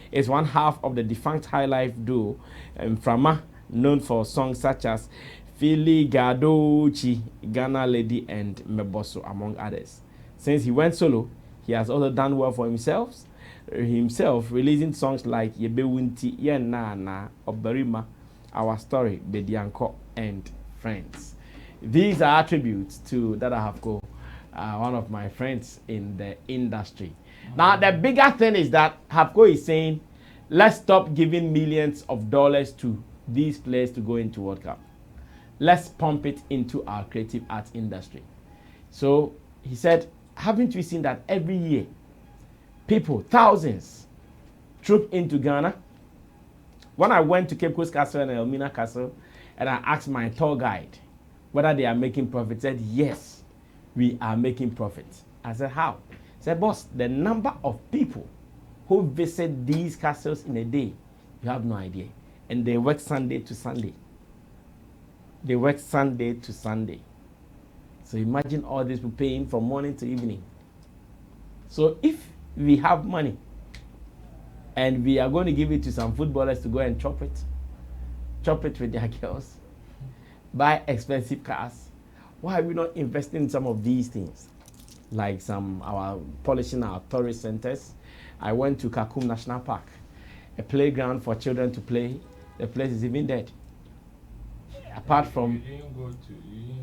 is one half of the defunct high life duo Frama, known for songs such as Fili Gadochi, Ghana Lady, and Meboso, among others. Since he went solo, he has also done well for himself, releasing songs like Yebewunti, Yenana, Oberima, Our Story, Bedianko, and Friends. These are attributes to Dada Hafko, one of my friends in the industry. Now, the bigger thing is that Hafko is saying, let's stop giving millions of dollars to these players to go into World Cup. Let's pump it into our creative arts industry. So he said, haven't we seen that every year, people, thousands, troop into Ghana? When I went to Cape Coast Castle and Elmina Castle, and I asked my tour guide whether they are making profit, he said, yes, we are making profit. I said, how? He said, boss, the number of people who visit these castles in a day, you have no idea. And they work Sunday to Sunday. They work Sunday to Sunday. So imagine all these people paying from morning to evening. So if we have money and we are going to give it to some footballers to go and chop it with their girls, buy expensive cars, why are we not investing in some of these things? Like polishing our tourist centers. I went to Kakum National Park, a playground for children to play. The place is even dead. Apart from... You didn't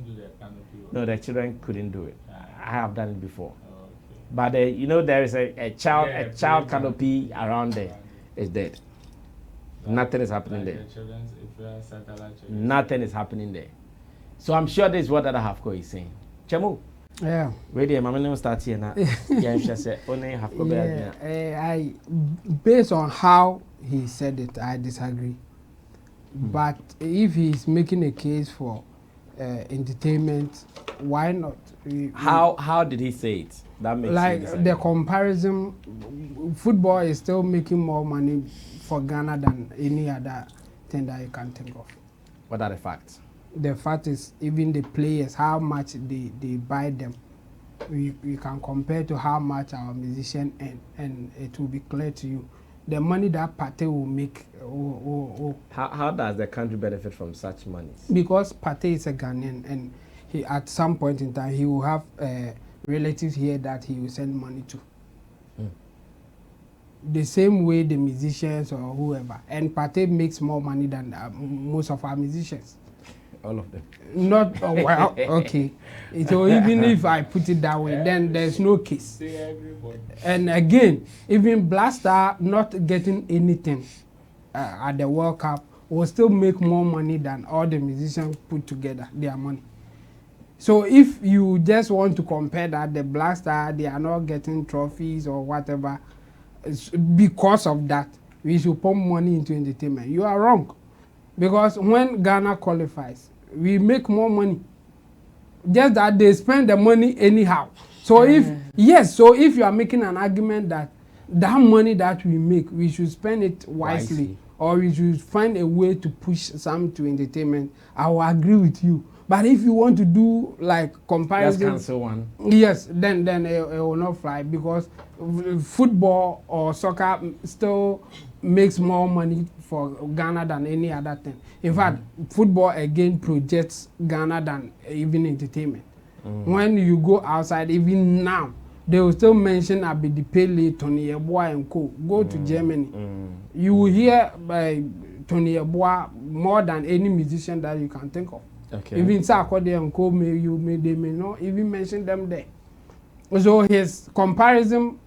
do the canopy work? No, the children couldn't do it. I have done it before. Oh, okay. But there is a child canopy around there. It's dead. Nothing is happening there. Nothing is happening there. So I'm sure this is what Dada Hafko is saying. Chemu. Yeah. Wait there, I'm not start here now. I based on how he said it, I disagree. But if he's making a case for entertainment, why not? How did he say it? That makes like the comparison. Football is still making more money for Ghana than any other thing that you can think of. What are the facts? the fact is even the players, how much they buy them. We can compare to how much our musician earn, and it will be clear to you. The money that Pate will make. How does the country benefit from such monies? Because Pate is a Ghanaian, and he at some point in time he will have relatives here that he will send money to. The same way the musicians or whoever, and Pate makes more money than most of our musicians. All of them. Not well, okay. So even if I put it that way, then there's no case. And again, even Blaster not getting anything at the World Cup will still make more money than all the musicians put together, their money. So if you just want to compare that, the Blaster, they are not getting trophies or whatever, because of that, we should pump money into entertainment. You are wrong. Because when Ghana qualifies, we make more money. Just that they spend the money anyhow. So if you are making an argument that that money that we make, we should spend it wisely. Or we should find a way to push some to entertainment, I will agree with you. But if you want to do like comparison, just cancel one. Yes, then it will not fly, because football or soccer still makes more money for Ghana than any other thing. In fact, football again projects Ghana than even entertainment. When you go outside, even now, they will still mention Abedi Pele, Tony Yeboah and co. Go to Germany. You will hear by Tony Yeboah more than any musician that you can think of. Okay. Even Sarkodie and co. They may not even mention them there. So his comparison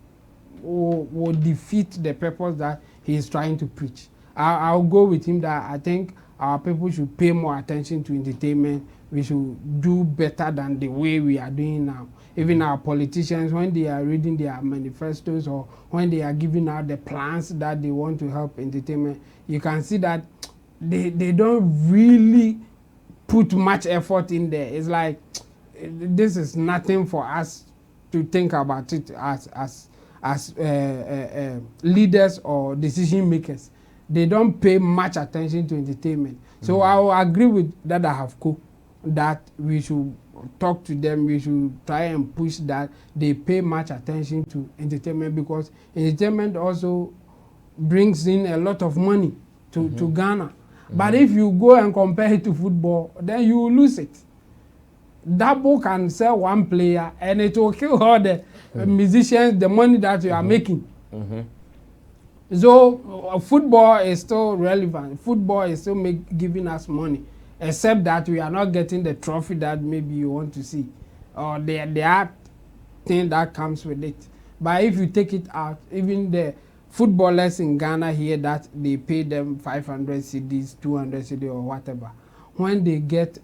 will defeat the purpose that he is trying to preach. I'll go with him that I think our people should pay more attention to entertainment. We should do better than the way we are doing now. Even our politicians, when they are reading their manifestos or when they are giving out the plans that they want to help entertainment, you can see that they don't really put much effort in there. It's like this is nothing for us to think about it as leaders or decision makers. They don't pay much attention to entertainment. So I will agree with that I have co that we should talk to them, we should try and push that they pay much attention to entertainment, because entertainment also brings in a lot of money to Ghana. But if you go and compare it to football, then you will lose it. Double can sell one player and it will kill all the musicians, the money that you are making. So football is still relevant. Football is still giving us money, except that we are not getting the trophy that maybe you want to see, or the art thing that comes with it. But if you take it out, even the footballers in Ghana here that they pay them 500 cedis, 200 cedis or whatever, when they get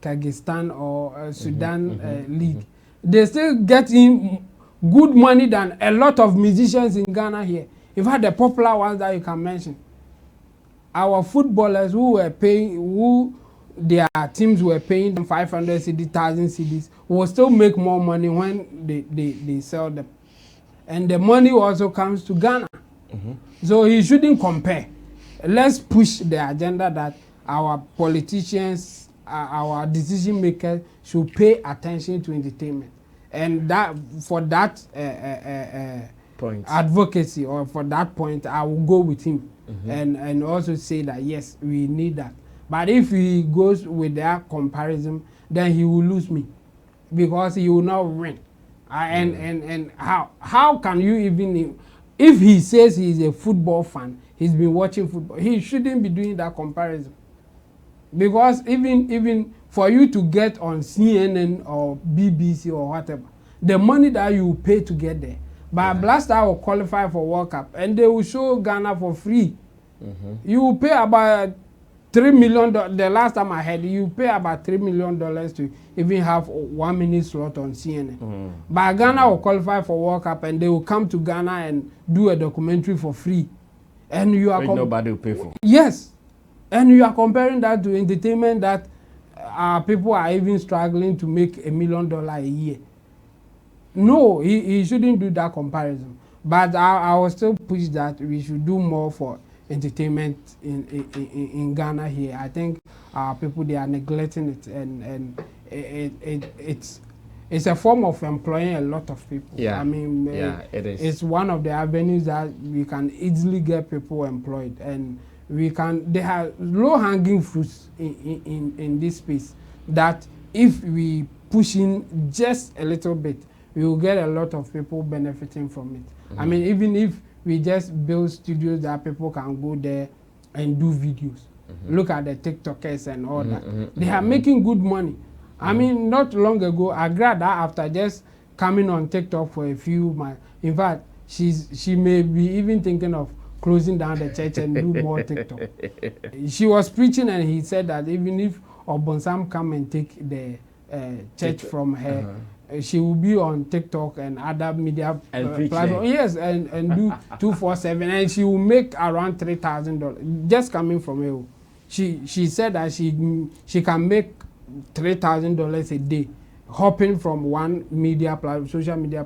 Kyrgyzstan or Sudan league, they still get in good money than a lot of musicians in Ghana here. In fact, the popular ones that you can mention, our footballers who were paying, who their teams were paying them 500 cedis, 1,000 cedis, will still make more money when they sell them. And the money also comes to Ghana. So he shouldn't compare. Let's push the agenda that our politicians, our decision makers should pay attention to entertainment. And that for that point advocacy, or for that point, I will go with him and also say that yes, we need that. But if he goes with that comparison, then he will lose me, because he will not win. And how can you even, if he says he's a football fan, he's been watching football, he shouldn't be doing that comparison. Because even for you to get on CNN or BBC or whatever, the money that you pay to get there, but Blaster will qualify for World Cup and they will show Ghana for free. You will pay about $3 million. The last time I heard, you pay about $3 million to even have 1 minute slot on CNN. But Ghana will qualify for World Cup and they will come to Ghana and do a documentary for free. And you are nobody will pay for. Yes. And you are comparing that to entertainment that our people are even struggling to make $1 million a year. No, he shouldn't do that comparison. But I will still push that we should do more for entertainment in Ghana here. I think our people, they are neglecting it, and it's a form of employing a lot of people. Yeah. I mean, it is. It's one of the avenues that we can easily get people employed, and they have low-hanging fruits in this space that if we push in just a little bit, we will get a lot of people benefiting from it. I mean, even if we just build studios that people can go there and do videos. Look at the TikTokers and all that. They are making good money. I mean, not long ago, I grabbed her after just coming on TikTok for a few months. In fact, she may be even thinking of closing down the church and do more TikTok. She was preaching, and he said that even if Obonsam come and take the church from her, she will be on TikTok and other media platforms. Yes, and do 247, and she will make around $3,000 just coming from her. She said that she can make $3,000 a day, hopping from one social media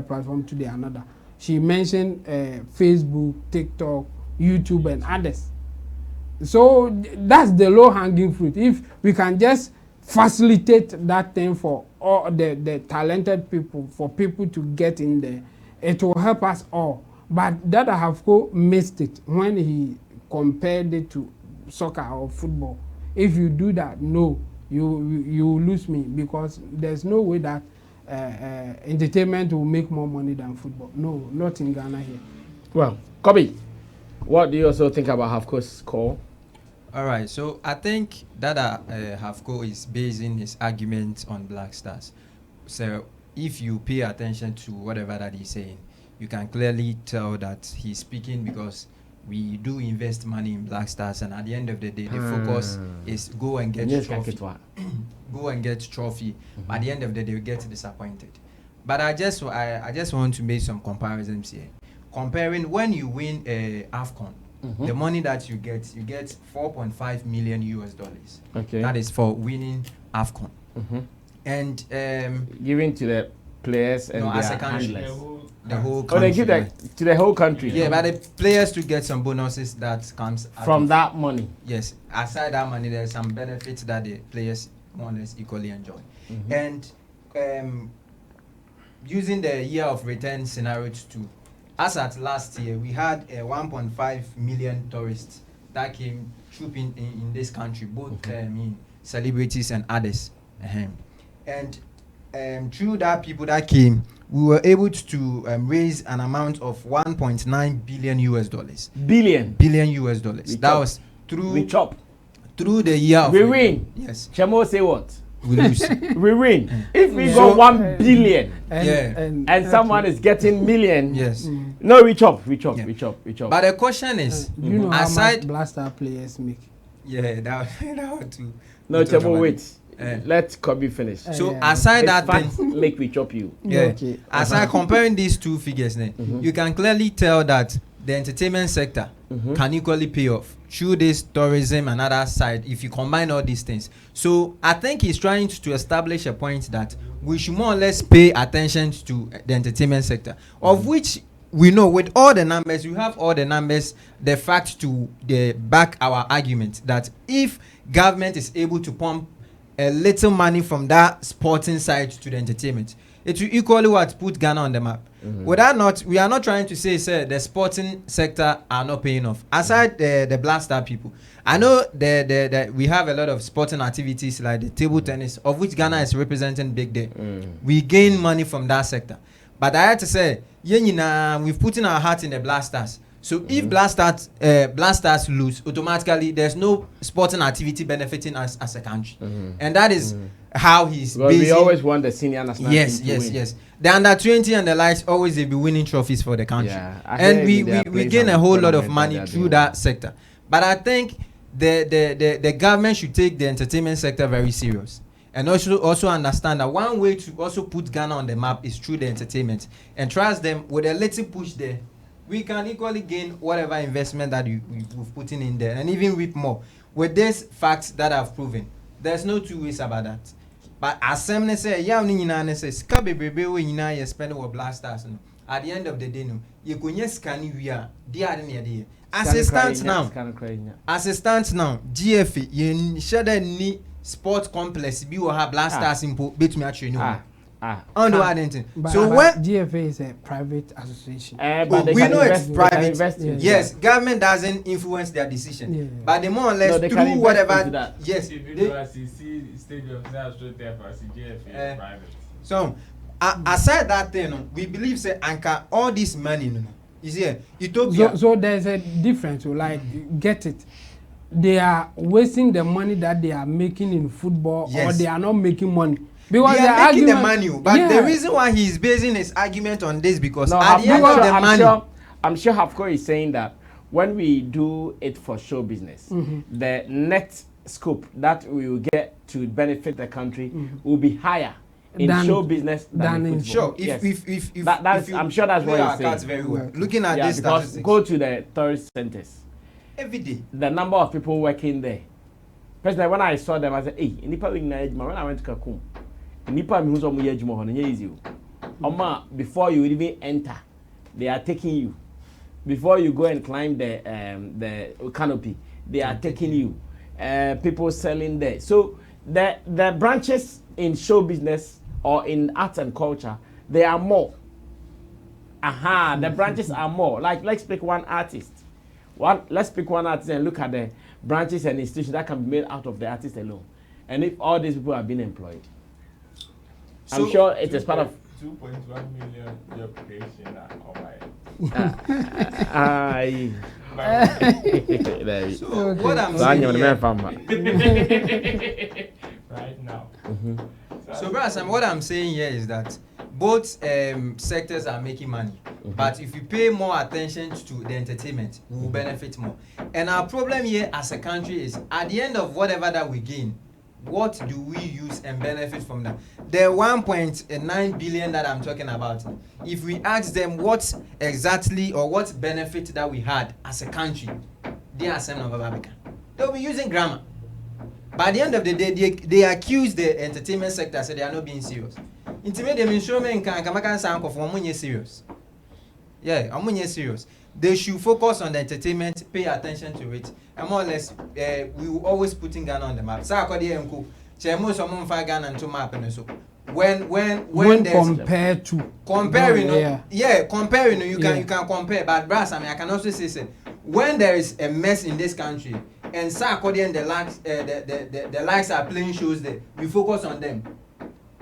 platform to the another. She mentioned Facebook, TikTok, YouTube, and others. So that's the low-hanging fruit. If we can just facilitate that thing for all the talented people, for people to get in there, it will help us all. But that I have missed it when he compared it to soccer or football. If you do that, no, you lose me, because there's no way that entertainment will make more money than football. No, not in Ghana here. Well, Kobe, what do you also think about Hafco's call? All right, so I think that Hafco is basing his argument on Black Stars. So if you pay attention to whatever that he's saying, you can clearly tell that he's speaking because we do invest money in Black Stars, and at the end of the day, the focus is go and get trophy. Go and get trophy. But at the end of the day, we get disappointed. But I just want to make some comparisons here. Comparing when you win AFCON, the money that you get 4.5 million US dollars. Okay. That is for winning AFCON. And giving to the players and as their a country. handlers. The whole country. Oh, they give that to the whole country. Yeah, but the players to get some bonuses that comes from that money. Yes, aside that money, there's some benefits that the players more or less equally enjoy. And using the year of return scenario too, as at last year, we had 1.5 million tourists that came trooping in this country, both celebrities and others. And through that people that came, we were able to raise an amount of 1.9 billion US dollars. Billion US dollars. That was through through the year of we win. Yes. Chemo say what? We lose. We win. If we got 1 billion and someone is getting million, yes. No, we chop. But the question is, do you know how much Blaster players make? Yeah, that too. No, Chemo, wait. Let Kobe finish. So aside that thing, make we chop you. Yeah. Okay. Aside comparing these two figures, you can clearly tell that the entertainment sector can equally pay off through this tourism and other side if you combine all these things. So I think he's trying to establish a point that we should more or less pay attention to the entertainment sector, of which we know with all the numbers, we have all the numbers, the fact to back our argument that if government is able to pump a little money from that sporting side to the entertainment, it will equally put Ghana on the map. We are not trying to say the sporting sector are not paying off. Aside the Black Star people, I know we have a lot of sporting activities like the table tennis, of which Ghana is representing big day. We gain money from that sector. But I had to say, we've put in our heart in the Black Stars. So if Black Stars lose, automatically there's no sporting activity benefiting us as a country. And that is how he's basing. We always want the senior national team to win. Yes. The under 20 and the likes always they be winning trophies for the country. And we gain a whole lot of money through that sector. But I think the government should take the entertainment sector very serious. And also understand that one way to also put Ghana on the map is through the entertainment. And trust them with a little push there. We can equally gain whatever investment that we've put in there and even reap more. With these facts that I've proven, there's no two ways about that. But as Sammy say, you spend with Black Stars. at the end of the day no you go yes can we are there near assistant now GFA you share any sport complex bi wo have blast stars impo betumi a train you on the one thing. So when GFA is a private association, but we know it's private. Yes, government doesn't influence their decision, but they more or less through whatever. Yes, so aside that thing, we believe say anchor all this money. You see, Ethiopia. So there's a difference. Like get it. They are wasting the money that they are making in football, or they are not making money. Because they are making the money, but the reason why he is basing his argument on this because at the end of the money, I'm sure Hafko is saying that when we do it for show business, the net scope that we will get to benefit the country will be higher in show business than in football. Sure, if I'm sure that's what he's saying. Very well. Looking at this statistics, go to the tourist centers every day. The number of people working there. Personally, when I saw them, I said, "Hey, when I went to Kakum." Nipa mi huzo muye juma hono easy. Oma before you even enter, they are taking you. Before you go and climb the canopy, they are taking you. People selling there. So the branches in show business or in arts and culture, they are more. The branches are more. Like let's pick one artist. Let's pick one artist and look at the branches and institutions that can be made out of the artist alone. And if all these people have been employed. So I'm sure it is part of 2.1 million job creation. So what I'm saying right now. So Brasam, what I'm saying here is that both sectors are making money, but if you pay more attention to the entertainment, we will benefit more. And our problem here as a country is at the end of whatever that we gain, what do we use and benefit from that? The 1.9 billion that I'm talking about, if we ask them what exactly or what benefit that we had as a country, they are saying of Africa. They'll be using grammar. By the end of the day, they accuse the entertainment sector, say they are not being serious. Intimate them instrument can sound of Omunye serious. Yeah, Omunye serious. They should focus on the entertainment, pay attention to it, and more or less, we will always putting Ghana on the map. Sarkodie and Co. Chemo someone find Ghana into map and so. When compared to comparing, comparing, you can compare. But brass, I can also say, when there is a mess in this country and Sarkodie and the likes are playing shows there, we focus on them.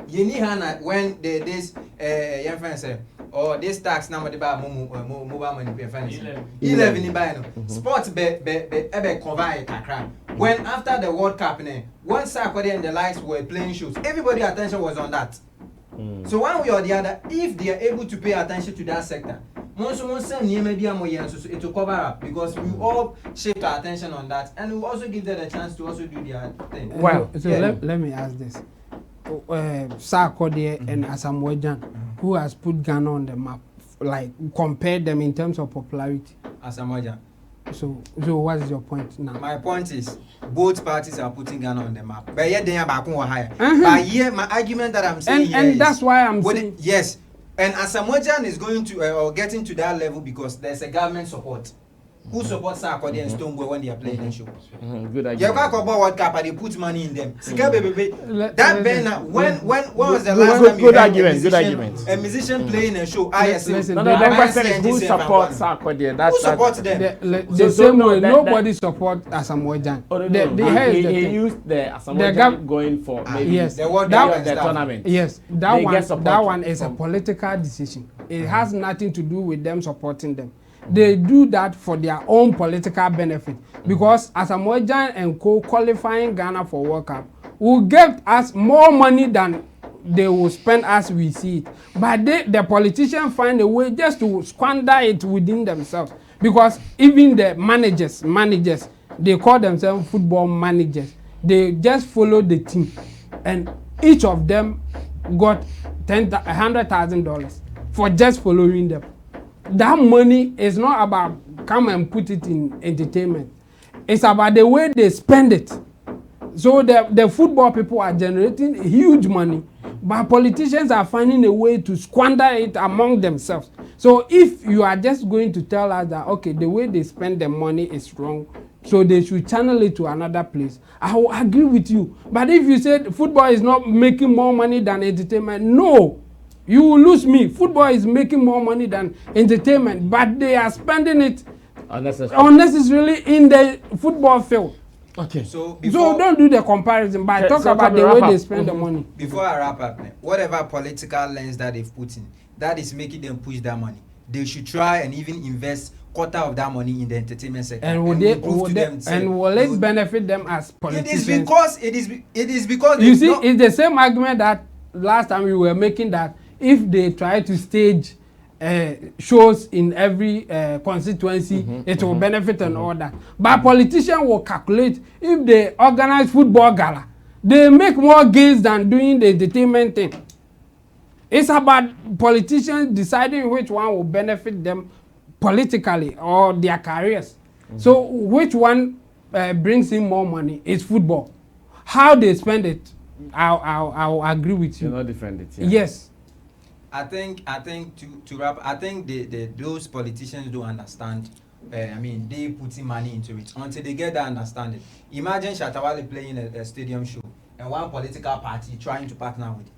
You need Hannah when this young friend say. Or this tax now the buy mobile money pay finance 11 in buy no sports be cover kakra when after the World Cup when Sarkodie and the likes were playing shows, everybody attention was on that. So one way or the other, if they are able to pay attention to that sector, it will cover up because we all shift our attention on that, and we also give them a chance to also do their thing. Well, so let me ask this. Sarkodie and Asamoah, who has put Ghana on the map, like compare them in terms of popularity. Asamoah. So what is your point now? My point is both parties are putting Ghana on the map, but yet they are back on higher. But here, my argument that I'm saying and that's why I'm saying yes. And Asamoah is going to or getting to that level because there's a government support. Who supports Sarkodie and Stonebwoy when they are playing the show? Good idea. You can't go about World Cup and they put money in them. That Bena, when was the last time you heard a musician playing a show? The question is who supports Sarkodie? Who supports them? The same way nobody supports Asamoah. He used the Asamoah going for maybe the tournament. Yes, that one is a political decision. It has nothing to do with them supporting them. They do that for their own political benefit because Asamoah and Co qualifying Ghana for World Cup will give us more money than they will spend as we see it. But the politicians find a way just to squander it within themselves because even the managers, they call themselves football managers. They just follow the team, and each of them got $100,000 for just following them. That money is not about come and put it in entertainment. It's about the way they spend it. So the football people are generating huge money, but politicians are finding a way to squander it among themselves. So if you are just going to tell us that, okay, the way they spend the money is wrong, so they should channel it to another place, I will agree with you. But if you say football is not making more money than entertainment, no, you will lose me. Football is making more money than entertainment, but they are spending it unnecessarily in the football field. Okay. So don't do the comparison, but talk about the way they spend the money. Before I wrap up, whatever political lens that they've put in, that is making them push that money. They should try and even invest quarter of that money in the entertainment sector. And will it benefit them as politicians? It is because you see, it's the same argument that last time we were making, that if they try to stage shows in every constituency, it will benefit and all that. But politicians will calculate, if they organize football gala, they make more gains than doing the entertainment thing. It's about politicians deciding which one will benefit them politically or their careers. So which one brings in more money is football. How they spend it, I'll agree with you. You're not defend it. Yeah. Yes. I think to wrap, I think those politicians don't understand. They putting money into it until they get that understanding. Imagine Shatta Wale playing a stadium show and one political party trying to partner with it.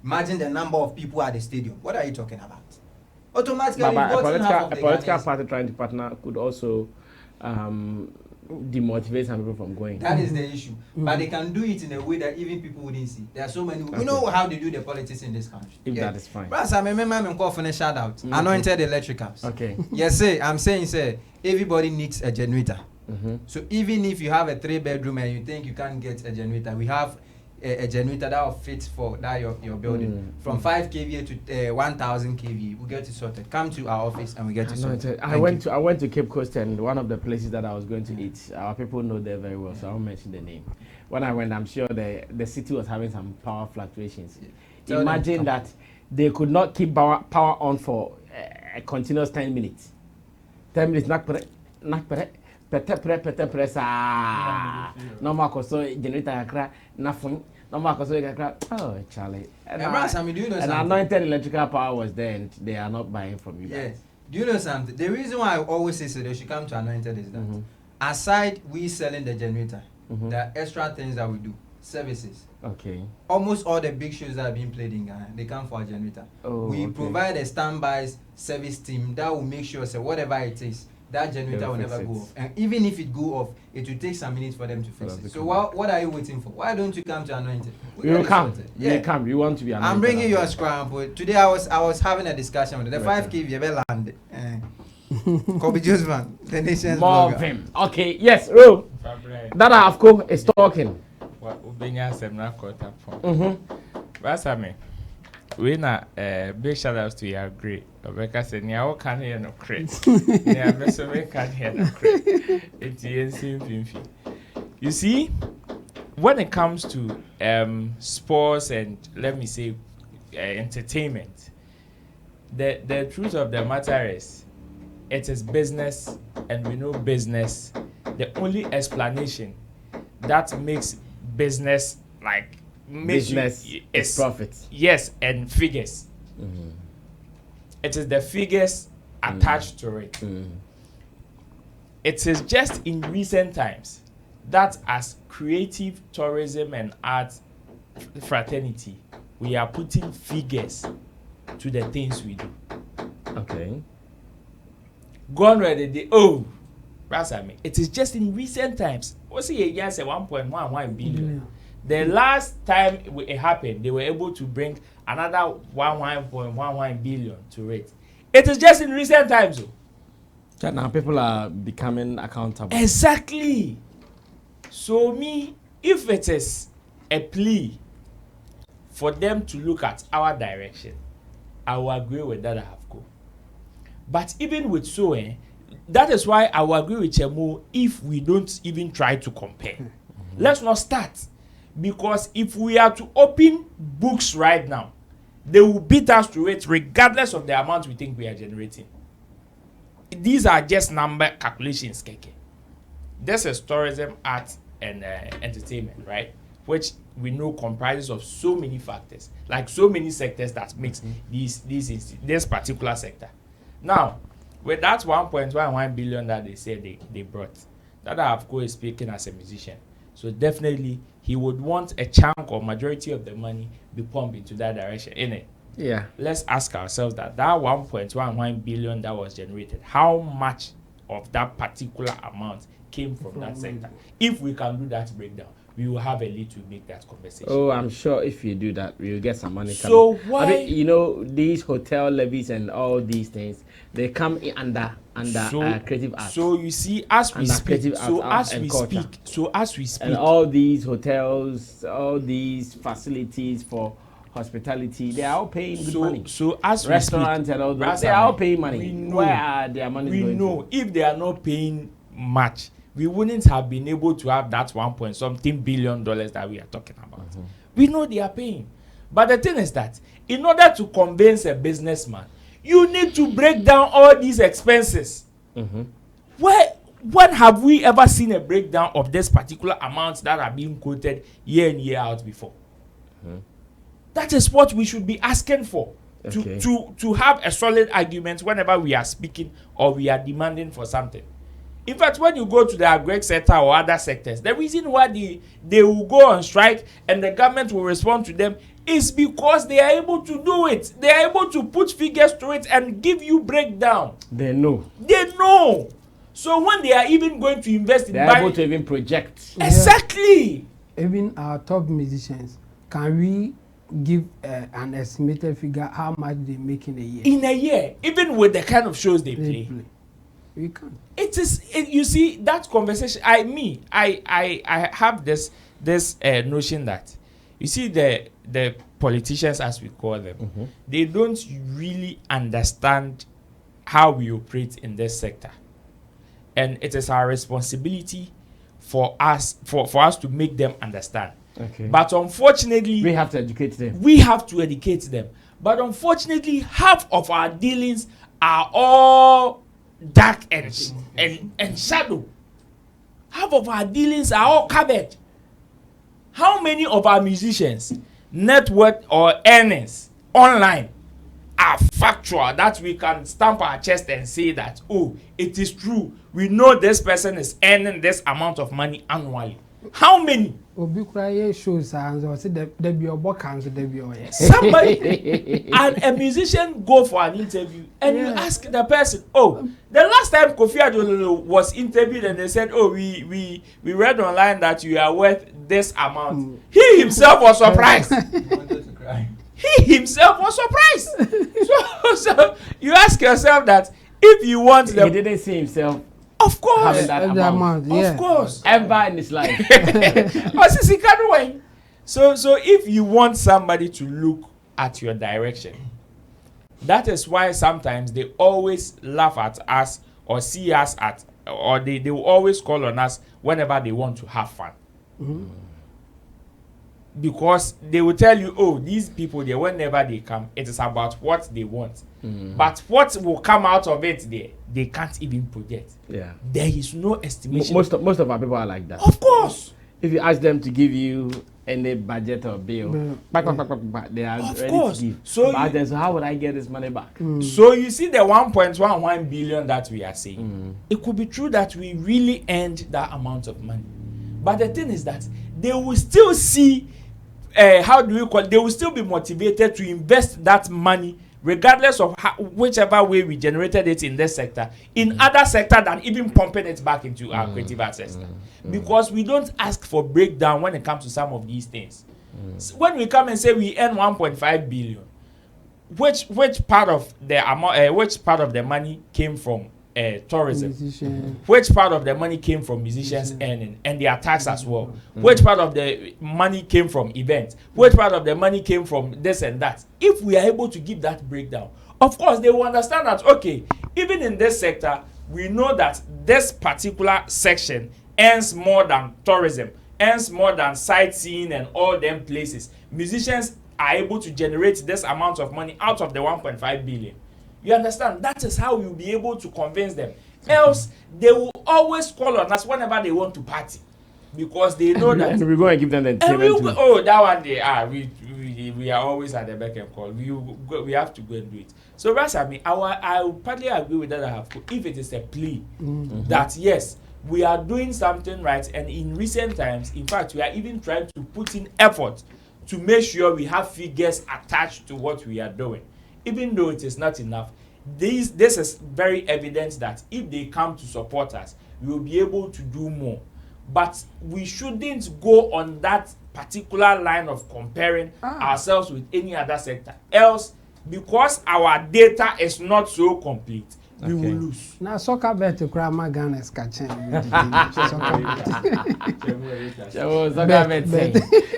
Imagine the number of people at the stadium. What are you talking about? Automatically, a political party trying to partner could also demotivate some people from going. That is the issue. But they can do it in a way that even people wouldn't see. There are so many. Okay. We know how they do the politics in this country. If that is fine. But I remember I'm calling for a shout out. Anointed electricals. Okay. Yes, I'm saying, everybody needs a generator. So even if you have a 3-bedroom and you think you can't get a generator, we have a generator that will fit for that your building. From 5 kVA to 1000 kVA, we get it sorted. Come to our office and we get it sorted. I went to Cape Coast, and one of the places that I was going to eat, our people know there very well, so I won't mention the name. When I went, I'm sure the city was having some power fluctuations. Imagine that they could not keep power on for a continuous 10 minutes. 10 minutes, not normal koso generator akra nothing. Normal koso akra. Oh, Charlie. And anointed electrical power was there, and they are not buying from you guys. Yes. Do you know something? The reason why I always say so they should come to Anointed is that aside we selling the generator, there are extra things that we do. Services. Okay. Almost all the big shows that are being played in Ghana, they come for a generator. We provide a standby service team that will make sure, whatever it is, that generator will never go off. And even if it go off, it will take some minutes for them to fix it. So what are you waiting for? Why don't you come to Anointed? You will come. Yeah. You come. You want to be anointed. I'm bringing you a scramble. Today I was having a discussion with the 5 kV land. Kobe Josephan, the nation's more of him. Okay. Yes. Ro. That Afko is talking. Sammy, we na big shout outs to your great. Rebecca said, "Nya can hear no credit. Nya me can hear no credit. It's you see, when it comes to sports and let me say entertainment, the truth of the matter is, it is business, and we know business. The only explanation that makes business is profit. Yes, and figures. It is the figures attached to it. It is just in recent times that as creative tourism and art fraternity, we are putting figures to the things we do. Okay. Gone ready the Rasami. It is just in recent times. What's it? Yes, 1.11 billion. The last time it happened, they were able to bring another 1.11 billion to it. It is just in recent times. So now people are becoming accountable. Exactly. So if it is a plea for them to look at our direction, I will agree with that. I have go. But even with that is why I will agree with Chemo if we don't even try to compare. Let's not start. Because if we are to open books right now, they will beat us to it regardless of the amount we think we are generating. These are just number calculations, Keke. This is tourism, art, and entertainment, right? Which we know comprises of so many factors, like so many sectors that makes this particular sector. Now, with that 1.11 billion that they said they brought, that of course is speaking as a musician. So definitely he would want a chunk or majority of the money be pumped into that direction, innit? Yeah. Let's ask ourselves that 1.11 billion that was generated, how much of that particular amount came from that sector? If we can do that breakdown, we will have a lead to make that conversation. Oh, I'm sure if you do that, we will get some money. So coming. why? I mean, you know, these hotel levies and all these things, they come in under creative arts. So you see, as we speak, and all these hotels, all these facilities for hospitality, they are all paying good money. So as restaurants we speak, and all those, they are all paying money. Where are their money going? We know if they are not paying much, we wouldn't have been able to have that 1.something billion that we are talking about. We know they are paying. But the thing is that in order to convince a businessman, you need to break down all these expenses. When have we ever seen a breakdown of this particular amounts that are being quoted year in, year out before? That is what we should be asking for. Okay. To have a solid argument whenever we are speaking or we are demanding for something. In fact, when you go to the agri sector or other sectors, the reason why they will go on strike and the government will respond to them is because they are able to do it. They are able to put figures to it and give you breakdown. They know. They know. So when they are even going to invest in... They are able to even project. Exactly. Even our top musicians, can we give an estimated figure how much they make in a year? In a year, even with the kind of shows they play. We can't. You see that conversation. I have this notion that, you see, the politicians, as we call them, they don't really understand how we operate in this sector, and it is our responsibility for us to make them understand. Okay. But unfortunately, we have to educate them. But unfortunately, half of our dealings are all dark and shadow. Half of our dealings are all covered. How many of our musicians' net worth or earnings online are factual, that we can stamp our chest and say that, oh, it is true, we know this person is earning this amount of money annually? How many? Shows Somebody and a musician go for an interview and you ask the person, oh, the last time Kofi Adololo was interviewed and they said, oh, we read online that you are worth this amount. He himself was surprised. He himself was surprised. So you ask yourself that if you want them, he didn't see himself. Of course, having that amount. Of course, ever in his life. So if you want somebody to look at your direction, that is why sometimes they always laugh at us or see us or they will always call on us whenever they want to have fun. Because they will tell you, oh, these people, whenever they come, it is about what they want. But what will come out of it, they can't even project. Yeah. There is no estimation. Most of our people are like that. Of course. If you ask them to give you any budget or bill, they are ready to give. So how would I get this money back? So you see the 1.11 billion that we are saying, it could be true that we really earned that amount of money. But the thing is that they will still see, they will still be motivated to invest that money regardless of whichever way we generated it in this sector, in other sector than even pumping it back into our creative arts sector. Because we don't ask for breakdown when it comes to some of these things. So when we come and say we earn 1.5 billion, which part of the money came from tourism? Which part of the money came from musicians earning and their tax as well? Which part of the money came from events? Which part of the money came from this and that? If we are able to give that breakdown, of course they will understand that, okay, even in this sector, we know that this particular section earns more than tourism, earns more than sightseeing and all them places. Musicians are able to generate this amount of money out of the 1.5 billion. You understand? That is how we'll be able to convince them. Else, they will always call on us whenever they want to party. because they know that. And we're going to give them the entertainment too. Oh, that one they are. We are always at the beck and call. We have to go and do it. So, I mean, I will partly agree with that. I have, if it is a plea that yes, we are doing something right, and in recent times, in fact, we are even trying to put in effort to make sure we have figures attached to what we are doing, even though it is not enough. This is very evident that if they come to support us, we will be able to do more. But we shouldn't go on that particular line of comparing ourselves with any other sector. Else, because our data is not so complete, we will lose. Now, soccer bet to grandma Ghana is catching.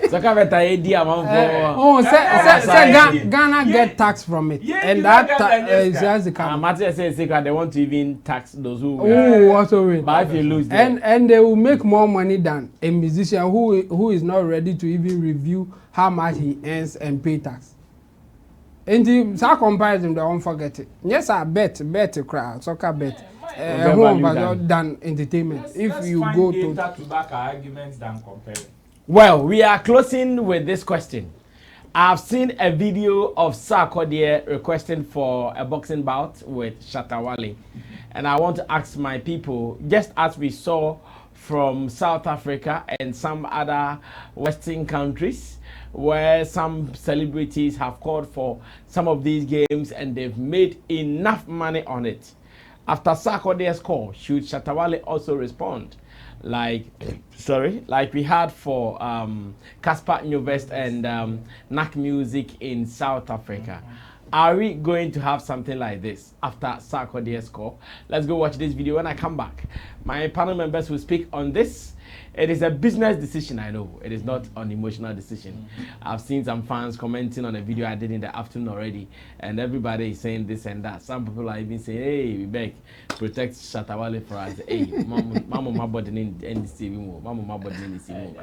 Soccer bet idea amount for. Oh, say Ghana get tax from it, Yeah, and you that get is just the come. Martin says they want to even tax those who. Oh, also win. But if you lose, And they will make more money than a musician who is not ready to even review how much he earns and pay tax. And the comparison, they won't forget it. Yes, I bet crowd, soccer bet. Than entertainment. If you go to back our arguments than comparing. well, we are closing with this question. I've seen a video of Sarkodie requesting for a boxing bout with Shatta Wale, and I want to ask my people, just as we saw from South Africa and some other Western countries, where some celebrities have called for some of these games and they've made enough money on it. After Sarkodie's call, should Shatta Wale also respond? Like we had for Casper Nyovest and Knack Music in South Africa. Are we going to have something like this after Sarkodie's call? Let's go watch this video. When I come back, my panel members will speak on this. It is a business decision, I know. It is not an emotional decision. I've seen some fans commenting on a video I did in the afternoon already, and everybody is saying this and that. Some people are even saying, hey, we beg, protect Shatta Wale for us. Hey, mama, my body in the civil. Mama, my body in the civil.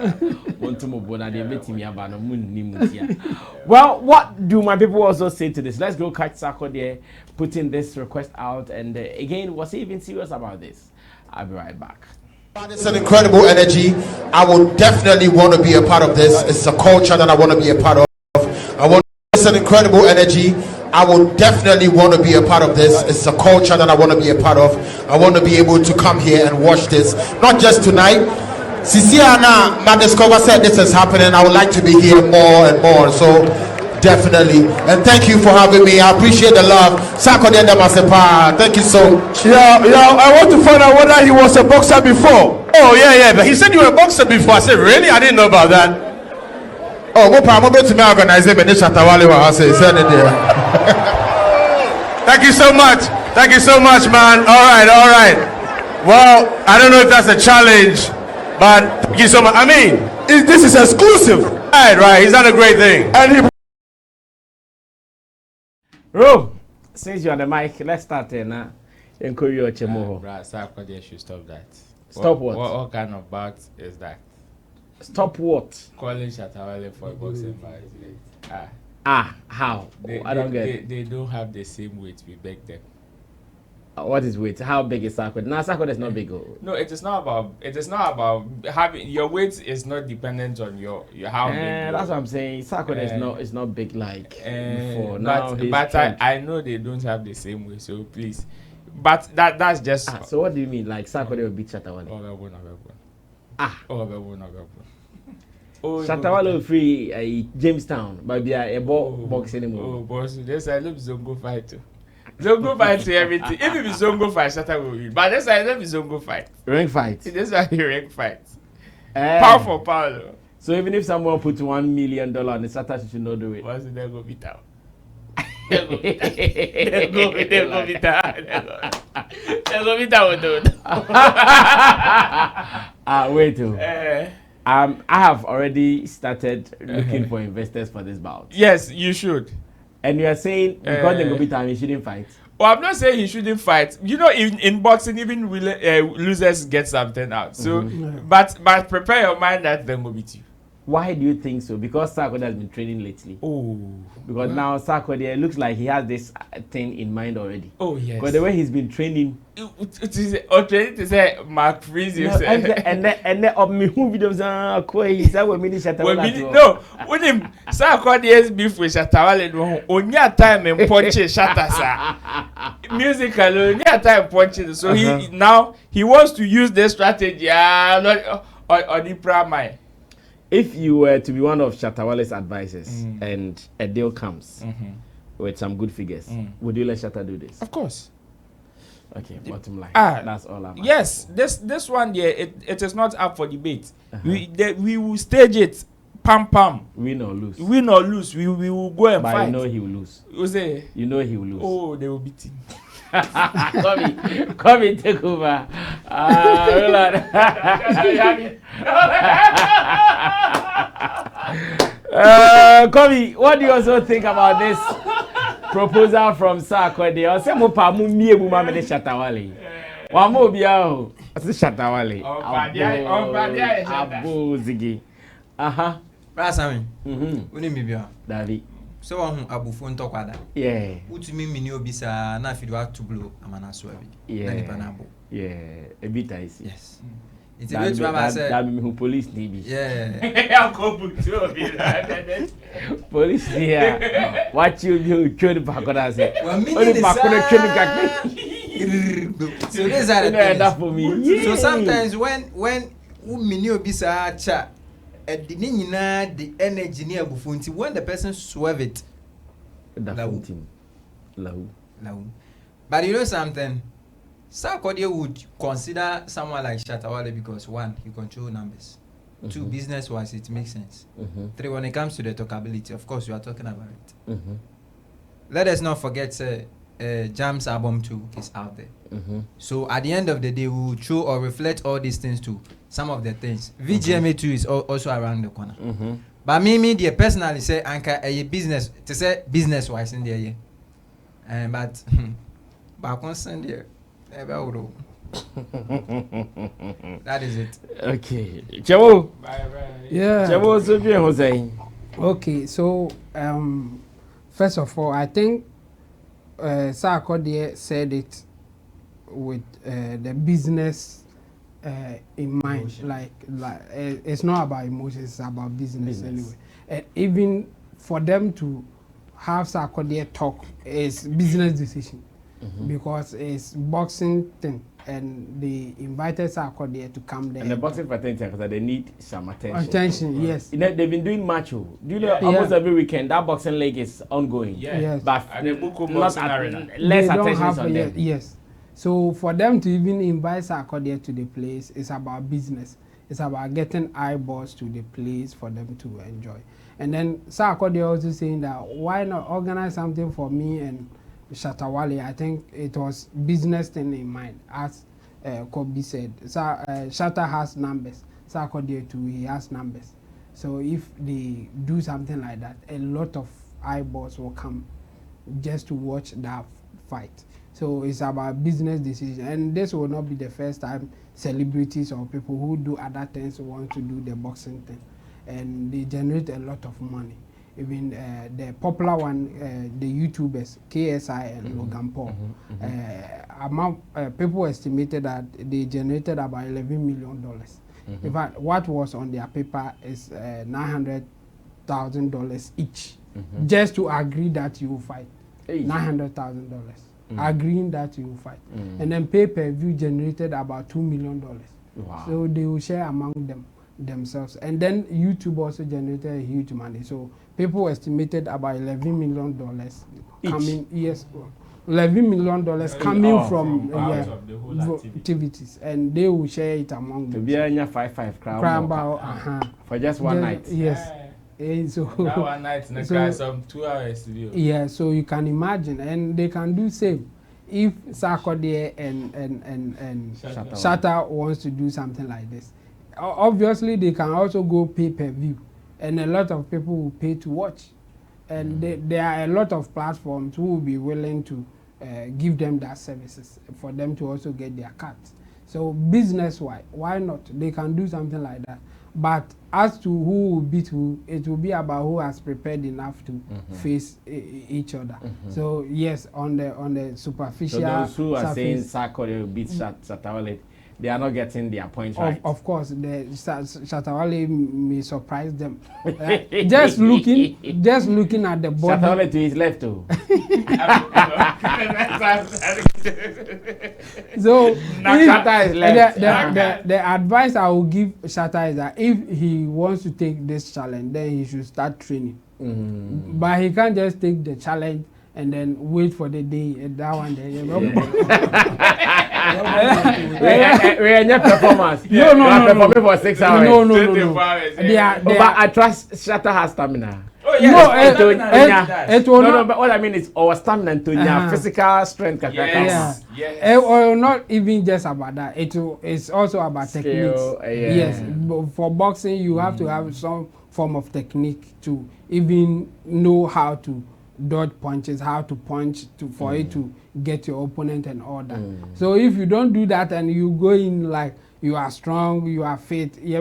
Want to move on, they met me about no moon. Well, what do my people also say to this? Let's go catch Sarkodie putting this request out. And again, was he even serious about this? I'll be right back. It's an incredible energy. I will definitely want to be a part of this. It's a culture that I want to be a part of. It's an incredible energy. I will definitely want to be a part of this. It's a culture that I want to be a part of. I want to be able to come here and watch this. Not just tonight. Sisiana, my discover said this is happening. I would like to be here more and more. So definitely. And thank you for having me. I appreciate the love. Sarkodie Masepa. Thank you so much. Yeah, I want to find out whether he was a boxer before. Oh, yeah, but he said you were a boxer before. I said, really? I didn't know about that. Oh, I'm going to organize him and Shatta Wale will say, send it there. Thank you so much. Thank you so much, man. All right. Well, I don't know if that's a challenge, but thank you so much. I mean, this is exclusive. Right. He's done a great thing. And he Ro, since you're on the mic, let's start here now. Encourage your Chemoho. Sarkodie should stop that. Stop what? What kind of bout is that? Stop what? Calling Shatta Wale for a boxing fight. How? I don't get it. They don't have the same weight we beg them. What is weight? How big is Sarkodie? Now Sarkodie is not big. No, it is not about having your weight is not dependent on your how big. That's what I'm saying. Sarkodie is not big like before. Now but I know they don't have the same weight. So please, but that's just. So what do you mean? Like Sarkodie will beat Shatta Wale? Shatta Wale will free Jamestown, but be a ball box anymore. Oh, boss, this I love Zongo fight too. Zongo fight to everything. If it is Zongo fight, Shatta will win. But this I love Zongo fight. Ring fight. This is a ring fight. Power for power. So even if someone puts $1 million on the Shatta, should not do it. What's it? They go beat out. They go beat out. Wait. I have already started looking for investors for this bout. Yes, you should. And you are saying because they go beat him, he shouldn't fight. Well, I'm not saying he shouldn't fight. You know, in boxing, even losers get something out. So, but prepare your mind that they will beat you. Why do you think so? Because Sarkodie has been training lately. Oh. Because now Sarkodie looks like he has this thing in mind already. Oh yes. Because the way he's been training. It is training to say Mark Freeze. No, and then of me who videos are quite. That was mini Shatta Wale. No, when him Sarkodie's beef with Shatta Wale no. Only a time in punch Shatta sa. Musical only a time punch. So he now he wants to use this strategy. Not on the primary. If you were to be one of Shatta Wale's advisors and a deal comes with some good figures, would you let Shatta do this? Of course. Okay, bottom line. That's all I'm Yes, this one there, it is not up for debate. We will stage it, pam. Win or lose. Win or lose, we will go and but fight. You know he will lose. You say? You know he will lose. Oh, they will beat him. Come in, take over. Kobe, what do you also think about this proposal from Sarkodie? I say mo pa mu mie mu ma me de Shatta Wale. Wa mo bia o. I say Shatta Wale. Abo zigi. Aha. Pra Sammy. Woni mi bia. Davi. So one abufo ntokwada. Yeah. Utumi mini obisa na fidu atubulo amana so abi. Yeah. Na nipa na abo. Yeah. A bit I see. Yes. It's a bit to have said. That me who police need. Yeah. I'll go book to Police here. What you train back on us. Only back on the So these are the things. For me. So sometimes when mini obisa cha the energy near bufunti when the person swerve it lau. But you know something, Sarkodie would consider someone like Shatta Wale because 1, he control numbers, 2, business wise it makes sense, 3, when it comes to the talkability, of course you are talking about it. Let us not forget Jam's album 2 is out there. So at the end of the day, we will show or reflect all these things too. Some of the things. VGMA 2 is also around the corner. But me, dear, personally say, anchor a business to say business wise in there. But concern there, that is it. Okay. Chavo. Bye. Yeah. Chavo, so Jose. Okay, so first of all, I think Sarkodie said it with the business in mind. Like it's not about emotions, it's about business anyway. And even for them to have Sarkodie talk is business decision because it's boxing thing, and they invited Sarkodie to come there. And the boxing fraternity because they need some attention. Attention, yes. They've been doing macho. Do you know almost every weekend that boxing league is ongoing? Yes. But less attention on them. Yes. So for them to even invite Sarkodie to the place, it's about business. It's about getting eyeballs to the place for them to enjoy. And then Sarkodie also saying that why not organize something for me and Shatta Wale. I think it was business thing in mind, as Kobe said. Shatta has numbers. Sarkodie too, he has numbers. So if they do something like that, a lot of eyeballs will come just to watch that fight. So it's about business decision, and this will not be the first time celebrities or people who do other things want to do the boxing thing, and they generate a lot of money. Even the popular one, the YouTubers, KSI and Logan Paul, people estimated that they generated about $11 million. In fact, what was on their paper is $900,000 each, just to agree that you will fight. $900,000. Agreeing that you will fight. And then pay-per-view generated about $2 million. Wow. So they will share among themselves. And then YouTube also generated a huge money. So people estimated about $11 million coming. Yes, $11 million coming from activities, and they will share it among them. To be a 5-5 crown for just one night. Yes. So that one night in some 2 hours to do. Yeah, so you can imagine, and they can do same if Sarkodie and Shatta wants to do something like this. Obviously, they can also go pay-per-view, and a lot of people will pay to watch, and there are a lot of platforms who will be willing to give them that services for them to also get their cut. So business-wise, why not? They can do something like that. But as to who will beat who, it will be about who has prepared enough to face each other. So yes, on the superficial. So those who are saying surface, Sarkodie will beat Shatta Wale, they are not getting their points right. Of course, the Shatta Wale may surprise them. just looking at the body. Shatta Wale to his left too. So Shatta is left. the advice I will give Shatta is that if he wants to take this challenge, then he should start training. But he can't just take the challenge and then wait for the day that one day. We are not performers. No. Performing for 6 hours. No. But I trust Shatta has stamina. Oh, yeah. It will not. No, but what I mean is our stamina to physical strength. Yes. It will not even just about that. It's also about techniques. Yes, for boxing you have to have some form of technique to even know how to dodge punches, how to punch for it to get your opponent and all that. So if you don't do that and you go in like you are strong, you are fit, so if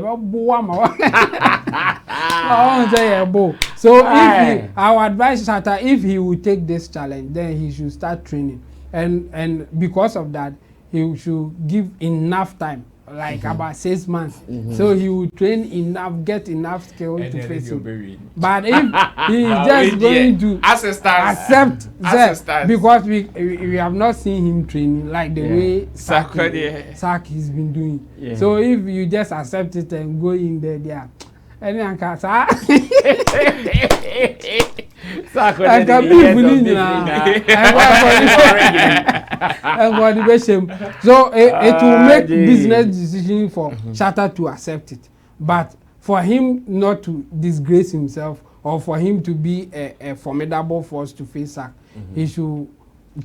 I would advise Shatta, if he will take this challenge, then he should start training, and because of that he should give enough time, like about 6 months, so he will train enough, get enough skill to face him. But if he is just going to accept that, because we have not seen him training like the way Sark has been doing. So if you just accept it and go in there, anyone can so it will make business decision for Shatta to accept it, but for him not to disgrace himself or for him to be a formidable force to face Sark, he should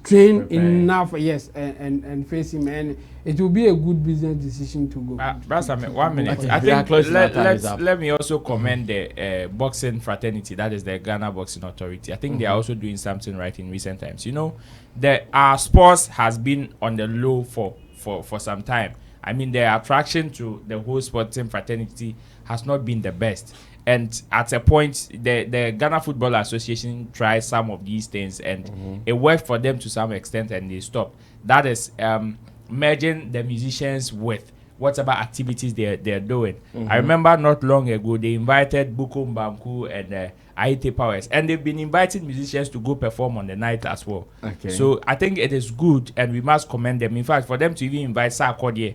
train enough, and face him, and it will be a good business decision to go. Brasame, 1 minute. I think let me also commend the boxing fraternity, that is the Ghana Boxing Authority. I think they are also doing something right in recent times. You know, our sports has been on the low for some time. I mean, the attraction to the whole sporting fraternity has not been the best. And at a point, the Ghana Football Association tried some of these things, and it worked for them to some extent, and they stopped. That is merging the musicians with whatever activities they're doing. I remember not long ago, they invited Bukum Banku and Aite Powers, and they've been inviting musicians to go perform on the night as well. So I think it is good, and we must commend them. In fact, for them to even invite Sarkodie,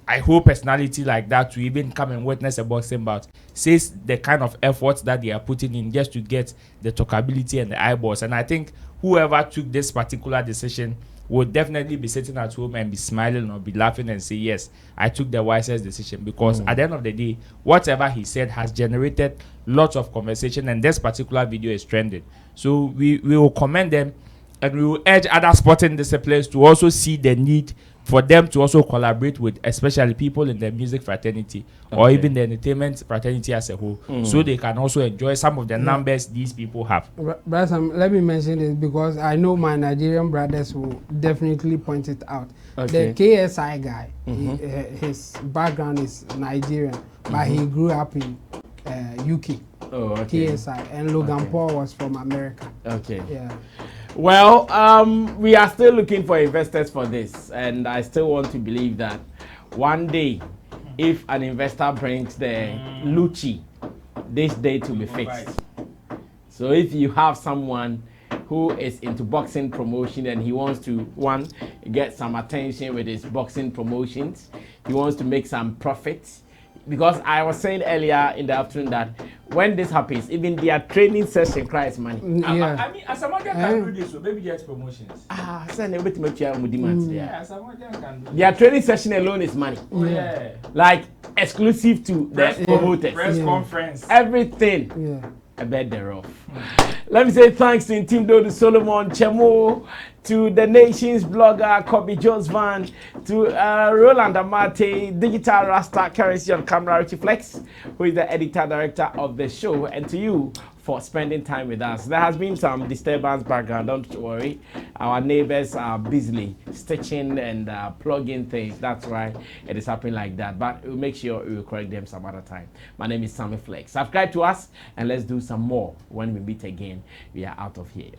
I hope personality like that to even come and witness a boxing bout says the kind of efforts that they are putting in just to get the talkability and the eyeballs. And I think whoever took this particular decision will definitely be sitting at home and be smiling or be laughing and say, yes, I took the wisest decision, because at the end of the day, whatever he said has generated lots of conversation, and this particular video is trending. So we will commend them, and we will urge other sporting disciplines to also see the need for them to also collaborate with especially people in the music fraternity or even the entertainment fraternity as a whole, so they can also enjoy some of the numbers these people have. Let me mention this because I know my Nigerian brothers will definitely point it out. The KSI guy, his background is Nigerian, but he grew up in UK. KSI, and Logan Paul was from America. Well, we are still looking for investors for this, and I still want to believe that one day, if an investor brings the Lucci, this date will be fixed. So if you have someone who is into boxing promotion and he wants to, get some attention with his boxing promotions, he wants to make some profits, because I was saying earlier in the afternoon that when this happens, even their training session cries money. I mean, as someone can do this, so maybe get promotions. Their training session alone is money. Like exclusive to the promoters. Press conference. Everything. I bet they're off. Let me say thanks to Intimdo, to Solomon Chemo, to the Nations blogger Kobe Josvan, to Roland Amate, Digital Rasta Currency on camera, Richie Flex, who is the editor director of the show, and to you for spending time with us. There has been some disturbance background, don't worry. Our neighbors are busily stitching and plugging things. That's why it is happening like that. But we'll make sure we will correct them some other time. My name is Sammy Flex. Subscribe to us and let's do some more. When we meet again, we are out of here.